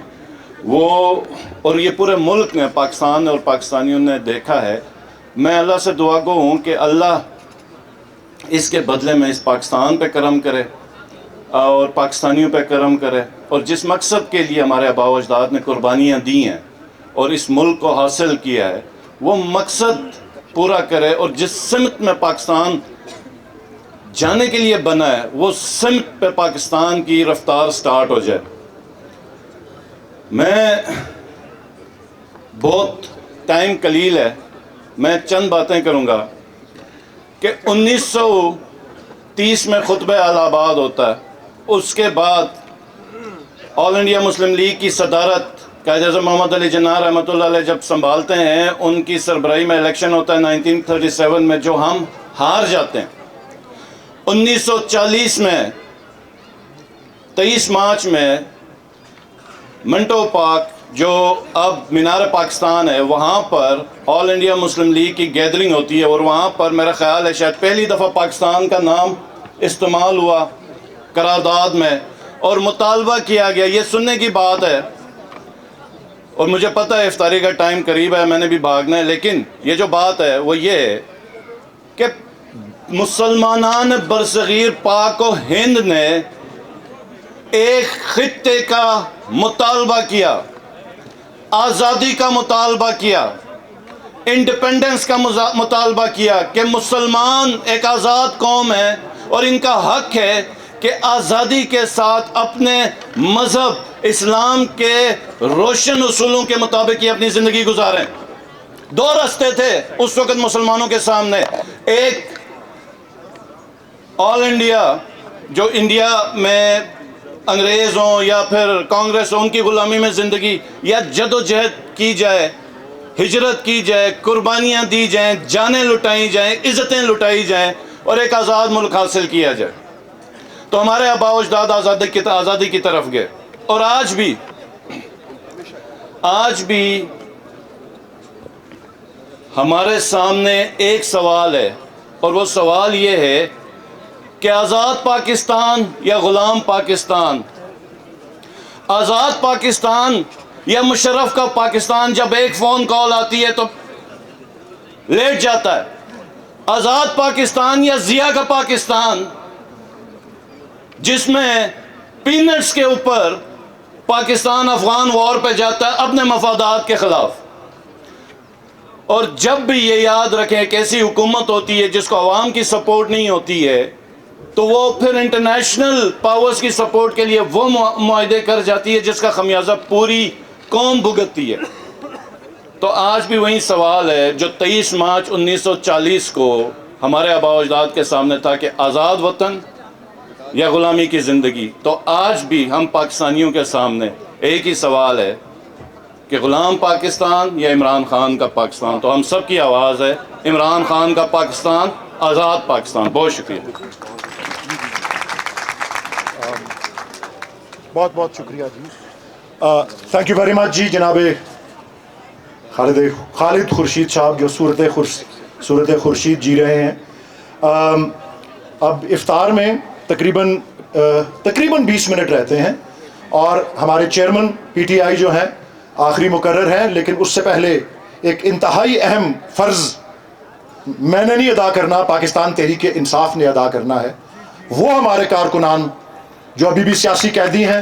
وہ، اور یہ پورے ملک نے، پاکستان اور پاکستانیوں نے دیکھا ہے. میں اللہ سے دعا گو ہوں کہ اللہ اس کے بدلے میں اس پاکستان پہ کرم کرے اور پاکستانیوں پہ کرم کرے، اور جس مقصد کے لیے ہمارے آباء و اجداد نے قربانیاں دی ہیں اور اس ملک کو حاصل کیا ہے وہ مقصد پورا کرے، اور جس سمت میں پاکستان جانے کے لیے بنا ہے وہ سمت پہ پاکستان کی رفتار سٹارٹ ہو جائے. میں بہت ٹائم قلیل ہے، میں چند باتیں کروں گا کہ 1930 میں خطبہ الہ آباد ہوتا ہے. اس کے بعد آل انڈیا مسلم لیگ کی صدارت قائد اعظم محمد علی جناح رحمۃ اللہ علیہ جب سنبھالتے ہیں، ان کی سربراہی میں الیکشن ہوتا ہے 1937 میں، جو ہم ہار جاتے ہیں. 1940 میں 23 مارچ میں منٹو پارک جو اب مینار پاکستان ہے وہاں پر آل انڈیا مسلم لیگ کی گیدرنگ ہوتی ہے، اور وہاں پر میرا خیال ہے شاید پہلی دفعہ پاکستان کا نام استعمال ہوا قرارداد میں، اور مطالبہ کیا گیا. یہ سننے کی بات ہے، اور مجھے پتہ ہے افطاری کا ٹائم قریب ہے، میں نے بھی بھاگنا ہے، لیکن یہ جو بات ہے وہ یہ ہے کہ مسلمانان برصغیر پاک و ہند نے ایک خطے کا مطالبہ کیا، آزادی کا مطالبہ کیا، انڈیپینڈنس کا مطالبہ کیا کہ مسلمان ایک آزاد قوم ہے اور ان کا حق ہے کہ آزادی کے ساتھ اپنے مذہب اسلام کے روشن اصولوں کے مطابق یہ اپنی زندگی گزاریں. 2 راستے تھے اس وقت مسلمانوں کے سامنے، ایک آل انڈیا جو انڈیا میں انگریز ہوں یا پھر کانگریس ہو ان کی غلامی میں زندگی، یا جد و جہد کی جائے، ہجرت کی جائے، قربانیاں دی جائیں، جانیں لٹائی جائیں، عزتیں لٹائی جائیں، اور ایک آزاد ملک حاصل کیا جائے. تو ہمارے آباء و اجداد آزادی کی طرف گئے. اور آج بھی ہمارے سامنے ایک سوال ہے، اور وہ سوال یہ ہے کہ آزاد پاکستان یا غلام پاکستان، آزاد پاکستان یا مشرف کا پاکستان. جب ایک فون کال آتی ہے تو لیٹ جاتا ہے. آزاد پاکستان یا ضیاء کا پاکستان جس میں پینٹس کے اوپر پاکستان افغان وار پہ جاتا ہے اپنے مفادات کے خلاف. اور جب بھی یہ یاد رکھیں کہ ایسی حکومت ہوتی ہے جس کو عوام کی سپورٹ نہیں ہوتی ہے تو وہ پھر انٹرنیشنل پاورز کی سپورٹ کے لیے وہ معاہدے کر جاتی ہے جس کا خمیازہ پوری قوم بھگتتی ہے. تو آج بھی وہی سوال ہے جو 23 مارچ 1940 کو ہمارے آباء و اجداد کے سامنے تھا کہ آزاد وطن یا غلامی کی زندگی. تو آج بھی ہم پاکستانیوں کے سامنے ایک ہی سوال ہے کہ غلام پاکستان یا عمران خان کا پاکستان. تو ہم سب کی آواز ہے عمران خان کا پاکستان، آزاد پاکستان. بہت شکریہ. بہت بہت شکریہ جی. تھینک یو ویری مچ جی. جناب خالد خورشید صاحب جو صورت خورشید جی رہے ہیں. اب افطار میں تقریباً 20 منٹ رہتے ہیں، اور ہمارے چیئرمین پی ٹی آئی جو ہیں آخری مقرر ہیں، لیکن اس سے پہلے ایک انتہائی اہم فرض میں نے نہیں ادا کرنا، پاکستان تحریک انصاف نے ادا کرنا ہے. وہ ہمارے کارکنان جو ابھی بھی سیاسی قیدی ہیں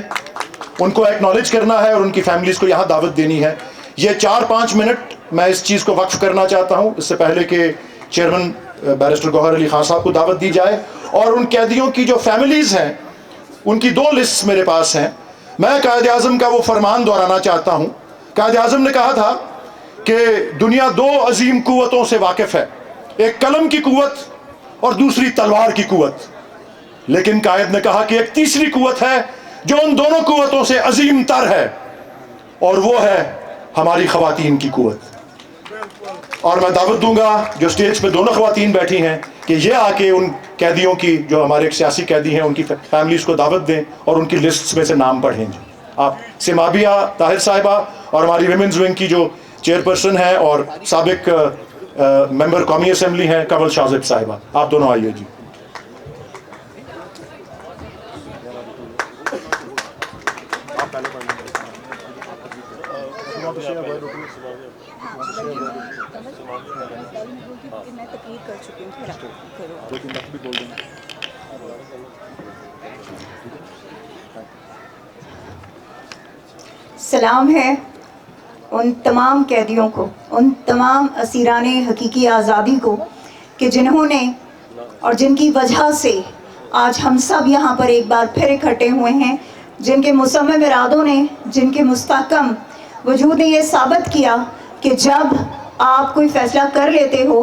ان کو ایکنالج کرنا ہے اور ان کی فیملیز کو یہاں دعوت دینی ہے. یہ 4-5 منٹ میں اس چیز کو وقف کرنا چاہتا ہوں اس سے پہلے کہ چیئرمین بیرسٹر گوہر علی خان صاحب کو دعوت دی جائے. اور ان قیدیوں کی جو فیملیز ہیں ان کی 2 لسٹ میرے پاس ہیں. میں قائد اعظم کا وہ فرمان دہرانا چاہتا ہوں. قائد اعظم نے کہا تھا کہ دنیا 2 عظیم قوتوں سے واقف ہے، ایک قلم کی قوت اور دوسری تلوار کی قوت. لیکن قائد نے کہا کہ ایک تیسری قوت ہے جو ان دونوں قوتوں سے عظیم تر ہے، اور وہ ہے ہماری خواتین کی قوت. اور میں دعوت دوں گا جو سٹیج پہ دونوں خواتین بیٹھی ہیں کہ یہ آ کے ان قیدیوں کی جو ہمارے ایک سیاسی قیدی ہیں ان کی فیملیز کو دعوت دیں اور ان کی لسٹس میں سے نام پڑھیں. جی آپ سمابیہ طاہر صاحبہ اور ہماری ویمنز ونگ کی جو چیئرپرسن ہیں اور سابق ممبر قومی اسمبلی ہیں کنول شاہ زیب صاحبہ، آپ دونوں آئیے. جی سلام ہے ان تمام قیدیوں کو، ان تمام اسیران حقیقی آزادی کو کہ جنہوں نے اور جن کی وجہ سے آج ہم سب یہاں پر ایک بار پھر اکٹھے ہوئے ہیں، جن کے مصمم ارادوں نے، جن کے مستحکم وجود نے یہ ثابت کیا کہ جب آپ کوئی فیصلہ کر لیتے ہو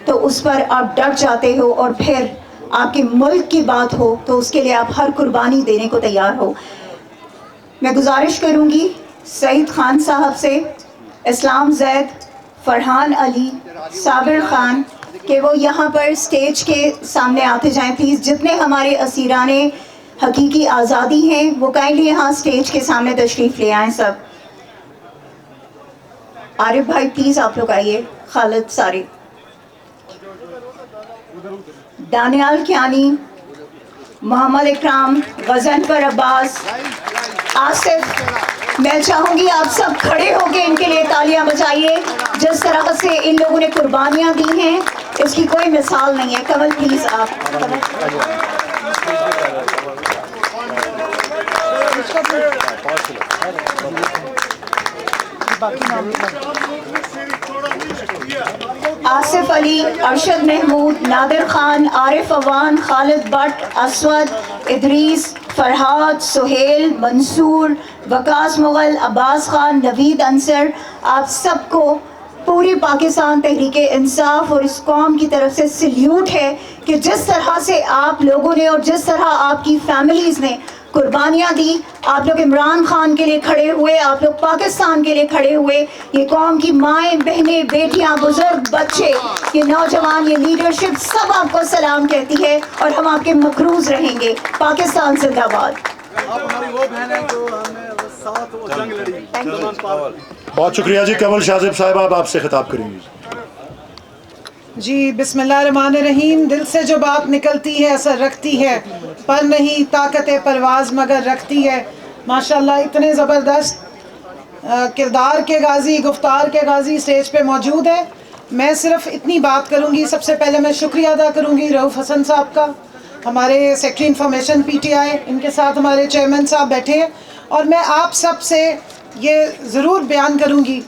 تو اس پر آپ ڈٹ جاتے ہو، اور پھر آپ کے ملک کی بات ہو تو اس کے لیے آپ ہر قربانی دینے کو تیار ہو۔ میں گزارش کروں گی سعید خان صاحب سے، اسلام زید، فرحان علی، صابر خان کہ وہ یہاں پر سٹیج کے سامنے آتے جائیں پلیز۔ جتنے ہمارے اسیران حقیقی آزادی ہیں وہ کائنڈلی یہاں سٹیج کے سامنے تشریف لے آئیں سب۔ عارف بھائی پلیز آپ لوگ آئیے، خالد سارے، دانیال کیانی، محمد اکرام، غضنفر عباس، آصف۔ میں چاہوں گی آپ سب کھڑے ہو کے ان کے لیے تالیاں بجائیے۔ جس طرح سے ان لوگوں نے قربانیاں دی ہیں اس کی کوئی مثال نہیں ہے۔ کمل پلیز آپ۔ آصف علی، ارشد محمود، نادر خان، عارف عوان، خالد بٹ، اسود، ادریس، فرحات، سہیل، منصور، وقاص مغل، عباس خان، نوید انصر، آپ سب کو پوری پاکستان تحریک انصاف اور اس قوم کی طرف سے سلیوٹ ہے کہ جس طرح سے آپ لوگوں نے اور جس طرح آپ کی فیملیز نے قربانیاں دی، آپ لوگ عمران خان کے لیے کھڑے ہوئے، آپ لوگ پاکستان کے لیے کھڑے ہوئے، یہ قوم کی مائیں، بہنیں، بیٹیاں، بزرگ، بچے، یہ نوجوان، یہ لیڈرشپ سب آپ کو سلام کہتی ہے اور ہم آپ کے مقروض رہیں گے۔ پاکستان زندہ باد۔ بہت شکریہ جی۔ کمل شاذب صاحب آپ سے خطاب کریں گی۔ جی بسم اللہ الرحمن الرحیم۔ دل سے جو بات نکلتی ہے اثر رکھتی ہے، پر نہیں طاقت پرواز مگر رکھتی ہے۔ ماشاءاللہ اتنے زبردست کردار کے غازی، گفتار کے غازی اسٹیج پہ موجود ہیں۔ میں صرف اتنی بات کروں گی۔ سب سے پہلے میں شکریہ ادا کروں گی رؤوف حسن صاحب کا، ہمارے secretary information P T I, ان کے ساتھ ہمارے چیئرمین صاحب بیٹھے ہیں، اور میں آپ سب سے یہ ضرور بیان کروں گی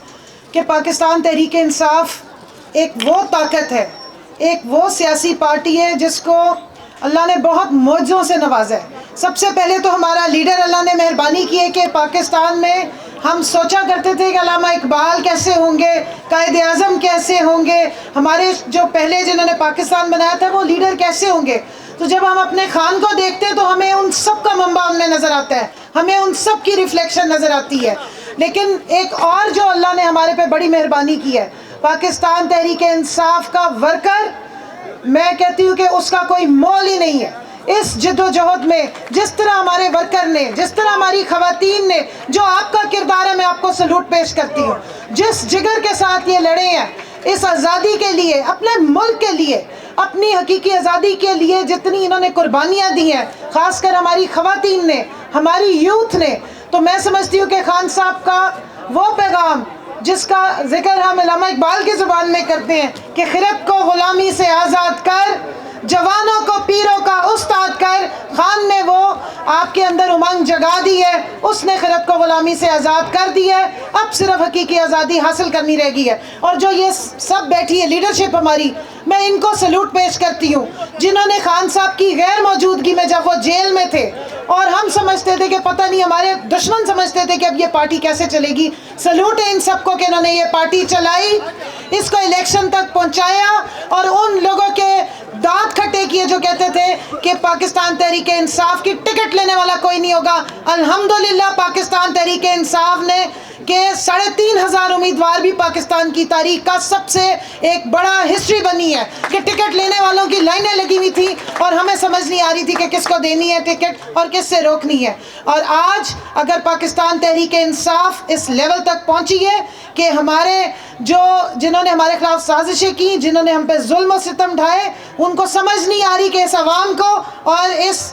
کہ پاکستان تحریک انصاف ایک وہ طاقت ہے، ایک وہ سیاسی پارٹی ہے جس کو اللہ نے بہت معجزوں سے نوازا ہے۔ سب سے پہلے تو ہمارا لیڈر اللہ نے مہربانی کی ہے کہ پاکستان میں ہم سوچا کرتے تھے کہ علامہ اقبال کیسے ہوں گے، قائد اعظم کیسے ہوں گے، ہمارے جو پہلے جنہوں نے پاکستان بنایا تھا وہ لیڈر کیسے ہوں گے۔ تو جب ہم اپنے خان کو دیکھتے ہیں تو ہمیں ان سب کا منبع ان میں نظر آتا ہے، ہمیں ان سب کی ریفلیکشن نظر آتی ہے۔ لیکن ایک اور جو اللہ نے ہمارے پہ بڑی مہربانی کی ہے، پاکستان تحریک انصاف کا ورکر، میں کہتی ہوں کہ اس کا کوئی مول ہی نہیں ہے۔ اس جد و جہد میں جس طرح ہمارے ورکر نے، جس طرح ہماری خواتین نے، جو آپ کا کردار ہے، میں آپ کو سلوٹ پیش کرتی ہوں۔ جس جگر کے ساتھ یہ لڑے ہیں اس آزادی کے لیے، اپنے ملک کے لیے، اپنی حقیقی آزادی کے لیے، جتنی انہوں نے قربانیاں دی ہیں، خاص کر ہماری خواتین نے، ہماری یوتھ نے، تو میں سمجھتی ہوں کہ خان صاحب کا وہ پیغام جس کا ذکر ہم علامہ اقبال کی زبان میں کرتے ہیں کہ خرد کو غلامی سے آزاد کر، جوانوں کو پیروں کا استاد کر، خان نے وہ آپ کے اندر امنگ جگا دی ہے، اس نے خرد کو غلامی سے آزاد کر دی ہے۔ اب صرف حقیقی آزادی حاصل کرنی رہ گئی ہے۔ اور جو یہ سب بیٹھی ہے لیڈرشپ ہماری، میں ان کو سلوٹ پیش کرتی ہوں، جنہوں نے خان صاحب کی غیر موجودگی میں جب وہ جیل میں تھے اور ہم سمجھتے تھے کہ پتہ نہیں، ہمارے دشمن سمجھتے تھے کہ اب یہ پارٹی کیسے چلے گی، سلوٹ ہے ان سب کو کہ انہوں نے یہ پارٹی چلائی، اس کو الیکشن تک پہنچایا، اور ان لوگوں کے دانت کھٹے کیے جو کہتے تھے کہ پاکستان تحریک انصاف کی ٹکٹ لینے والا کوئی نہیں ہوگا۔ الحمدللہ پاکستان تحریک انصاف نے کہ 3500 امیدوار بھی پاکستان کی تاریخ کا سب سے ایک بڑا ہسٹری بنی ہے کہ ٹکٹ لینے والوں کی لائنیں لگی ہوئی تھی اور ہمیں سمجھ نہیں آ رہی تھی کہ کس کو دینی ہے ٹکٹ اور کس سے روکنی ہے۔ اور آج اگر پاکستان تحریک انصاف اس لیول تک پہنچی ہے کہ ہمارے جنہوں نے ہمارے خلاف سازشیں کی، جنہوں نے ہم پہ ظلم و ستم ڈھائے، ان کو سمجھ نہیں آ رہی کہ اس عوام کو اور اس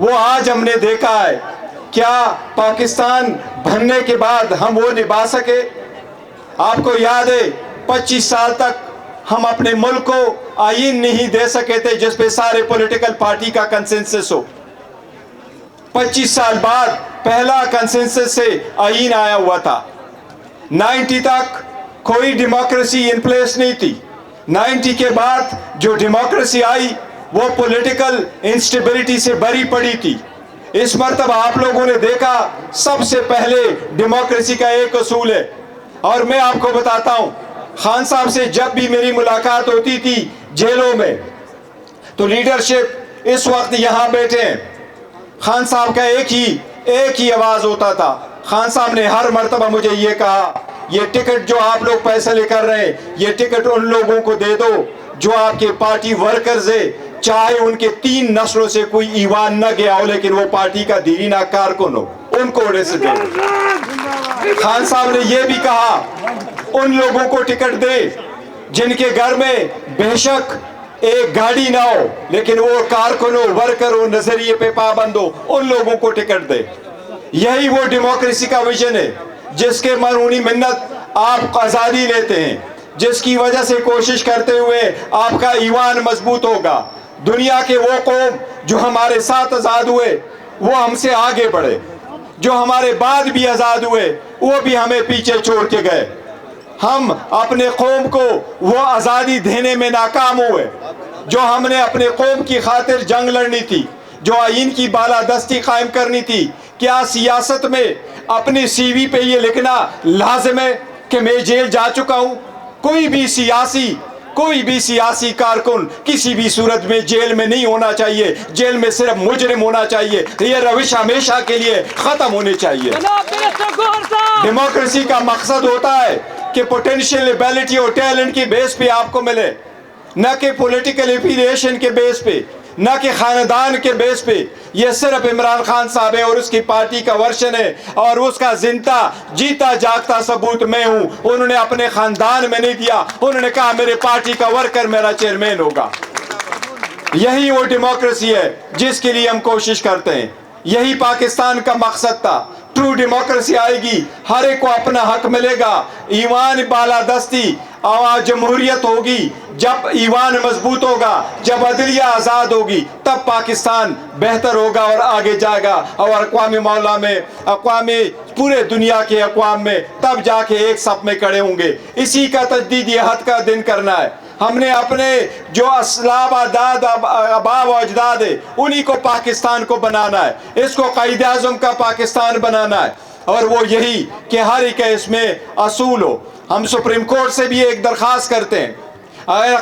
وہ آج ہم نے دیکھا ہے. کیا پاکستان بننے کے بعد ہم وہ نبھا سکے؟ آپ کو یاد ہے 25 سال تک ہم اپنے ملک کو آئین نہیں دے سکے تھے جس پہ سارے پولیٹیکل پارٹی کا کنسنسس ہو. 25 سال بعد پہلا کنسنسس سے آئین آیا ہوا تھا. 90 تک کوئی ڈیموکریسی ان پلیس نہیں تھی. 90 کے بعد جو ڈیموکریسی آئی وہ پولیٹیکل انسٹیبلٹی سے بری پڑی تھی. اس مرتبہ آپ لوگوں نے دیکھا سب سے پہلے ڈیموکریسی کا ایک اصول ہے، اور میں آپ کو بتاتا ہوں. خان صاحب سے جب بھی میری ملاقات ہوتی تھی جیلوں میں تو لیڈرشپ اس وقت یہاں بیٹھے ہیں، خان صاحب کا ایک ہی آواز ہوتا تھا. خان صاحب نے ہر مرتبہ مجھے یہ کہا، یہ ٹکٹ جو آپ لوگ فیصلے کر رہے ہیں یہ ٹکٹ ان لوگوں کو دے دو جو آپ کے پارٹی ورکرز ہے، چاہے ان کے 3 نسلوں سے کوئی ایوان نہ گیا ہو لیکن وہ پارٹی کا دیرینہ کارکن ہو، ان کو اڑے سے دے دو. خان صاحب نے یہ بھی کہا ان لوگوں کو ٹکٹ دے جن کے گھر میں بے شک ایک گاڑی نہ ہو لیکن وہ کارکن ہو، ورکر ہو، نظریے پہ پابند ہو، ان لوگوں کو ٹکٹ دے. یہی وہ ڈیموکریسی کا ویژن ہے جس کے مرہونی منت آپ آزادی لیتے ہیں، جس کی وجہ سے کوشش کرتے ہوئے آپ کا ایوان مضبوط ہوگا. دنیا کے وہ قوم جو ہمارے ساتھ آزاد ہوئے وہ ہم سے آگے بڑھے، جو ہمارے بعد بھی آزاد ہوئے وہ بھی ہمیں پیچھے چھوڑ کے گئے. ہم اپنے قوم کو وہ آزادی دینے میں ناکام ہوئے جو ہم نے اپنے قوم کی خاطر جنگ لڑنی تھی، جو آئین کی بالادستی قائم کرنی تھی. کیا سیاست میں اپنی سی وی پہ یہ لکھنا لازم ہے کہ میں جیل جا چکا ہوں؟ کوئی بھی سیاسی کارکن کسی بھی صورت میں جیل میں نہیں ہونا چاہیے. جیل میں صرف مجرم ہونا چاہیے. یہ روش ہمیشہ کے لیے ختم ہونی چاہیے. ڈیموکریسی کا مقصد ہوتا ہے کہ پوٹینشیل ایبیلٹی اور ٹیلنٹ کی بیس پہ آپ کو ملے، نہ کہ پولیٹیکل ایفیلیشن کے بیس پہ، نہ کہ خاندان کے بیس پہ. یہ صرف عمران خان صاحب ہے اور اس کی پارٹی کا ورشن ہے اور اس کا زندہ جیتا جاگتا ثبوت میں ہوں. انہوں نے اپنے خاندان میں نہیں دیا، انہوں نے کہا میرے پارٹی کا ورکر میرا چیئرمین ہوگا. یہی وہ ڈیموکریسی ہے جس کے لیے ہم کوشش کرتے ہیں. یہی پاکستان کا مقصد تھا. ٹرو ڈیموکریسی آئے گی، ہر ایک کو اپنا حق ملے گا، ایوان بالادستی، جمہوریت ہوگی. جب ایوان مضبوط ہوگا، جب عدلیہ آزاد ہوگی تب پاکستان بہتر ہوگا اور آگے جائے گا، اور اقوام مولا میں، پورے دنیا کے اقوام میں تب جا کے ایک صف میں کھڑے ہوں گے. اسی کا تجدید عہد کا دن کرنا ہے. ہم نے اپنے جو اسلاف آبا و اجداد ہے انہی کو پاکستان کو بنانا ہے. اس کو قائد اعظم کا پاکستان بنانا ہے، اور وہ یہی کہ ہر ایک اس میں اصول ہو. ہم سپریم کورٹ سے بھی ایک درخواست کرتے ہیں، اگر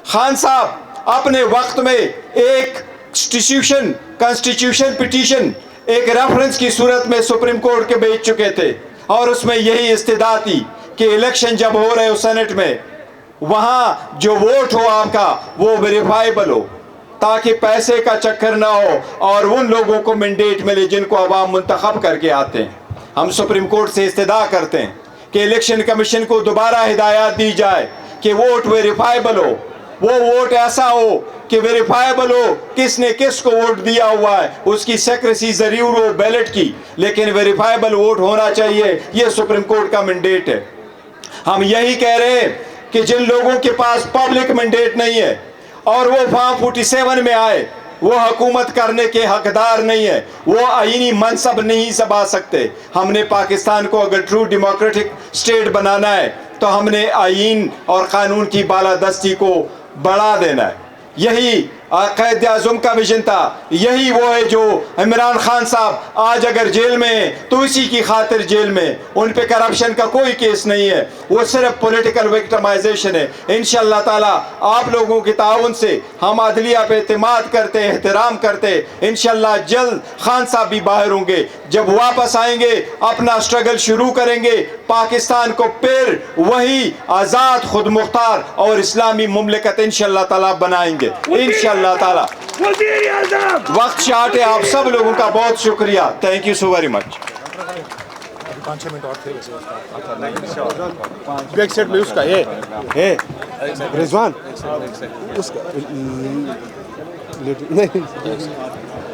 خان صاحب اپنے وقت میں ایک کنسٹیٹیوشن پٹیشن ایک ریفرنس کی صورت میں سپریم کورٹ کے بھیج چکے تھے، اور اس میں یہی استدعا تھی کہ الیکشن جب ہو رہے ہو سینٹ میں، وہاں جو ووٹ ہو آپ کا وہ ویریفائیبل ہو تاکہ پیسے کا چکر نہ ہو اور ان لوگوں کو مینڈیٹ ملے جن کو عوام منتخب کر کے آتے ہیں. ہم سپریم کورٹ سے استدعا کرتے ہیں کہ الیکشن کمیشن کو دوبارہ ہدایات دی جائے کہ ووٹ ویریفائیبل ہو. وہ ووٹ ایسا ہو کہ ویریفائیبل ہو کس نے کس کو ووٹ دیا ہوا ہے، اس کی سیکریسی ضرور ہو بیلٹ کی، لیکن ویریفائیبل ووٹ ہونا چاہیے. یہ سپریم کورٹ کا مینڈیٹ ہے. ہم یہی کہہ رہے ہیں کہ جن لوگوں کے پاس پبلک مینڈیٹ نہیں ہے اور وہ فارم 47 میں آئے، وہ حکومت کرنے کے حقدار نہیں ہے، وہ آئینی منصب نہیں سنبھال سکتے. ہم نے پاکستان کو اگر ٹرو ڈیموکریٹک اسٹیٹ بنانا ہے تو ہم نے آئین اور قانون کی بالادستی کو بڑھا دینا ہے. یہی قائد اعظم کا ویژن تھا. یہی وہ ہے جو عمران خان صاحب آج اگر جیل میں ہیں تو اسی کی خاطر جیل میں. ان پہ کرپشن کا کوئی کیس نہیں ہے، وہ صرف پولیٹیکل وکٹمائزیشن ہے. انشاءاللہ تعالی آپ لوگوں کے تعاون سے ہم عدلیہ پہ اعتماد کرتے، احترام کرتے. انشاءاللہ جلد خان صاحب بھی باہر ہوں گے. جب واپس آئیں گے اپنا اسٹرگل شروع کریں گے، پاکستان کو پھر وہی آزاد، خود مختار اور اسلامی مملکت انشاءاللہ تعالی بنائیں گے انشاءاللہ تعالی. وقت شارٹ ہے. آپ سب لوگوں کا بہت شکریہ. Thank you so very much. 5-6 minute اور تھے بیک سیٹ میں اس کا یہ رضوان اس کا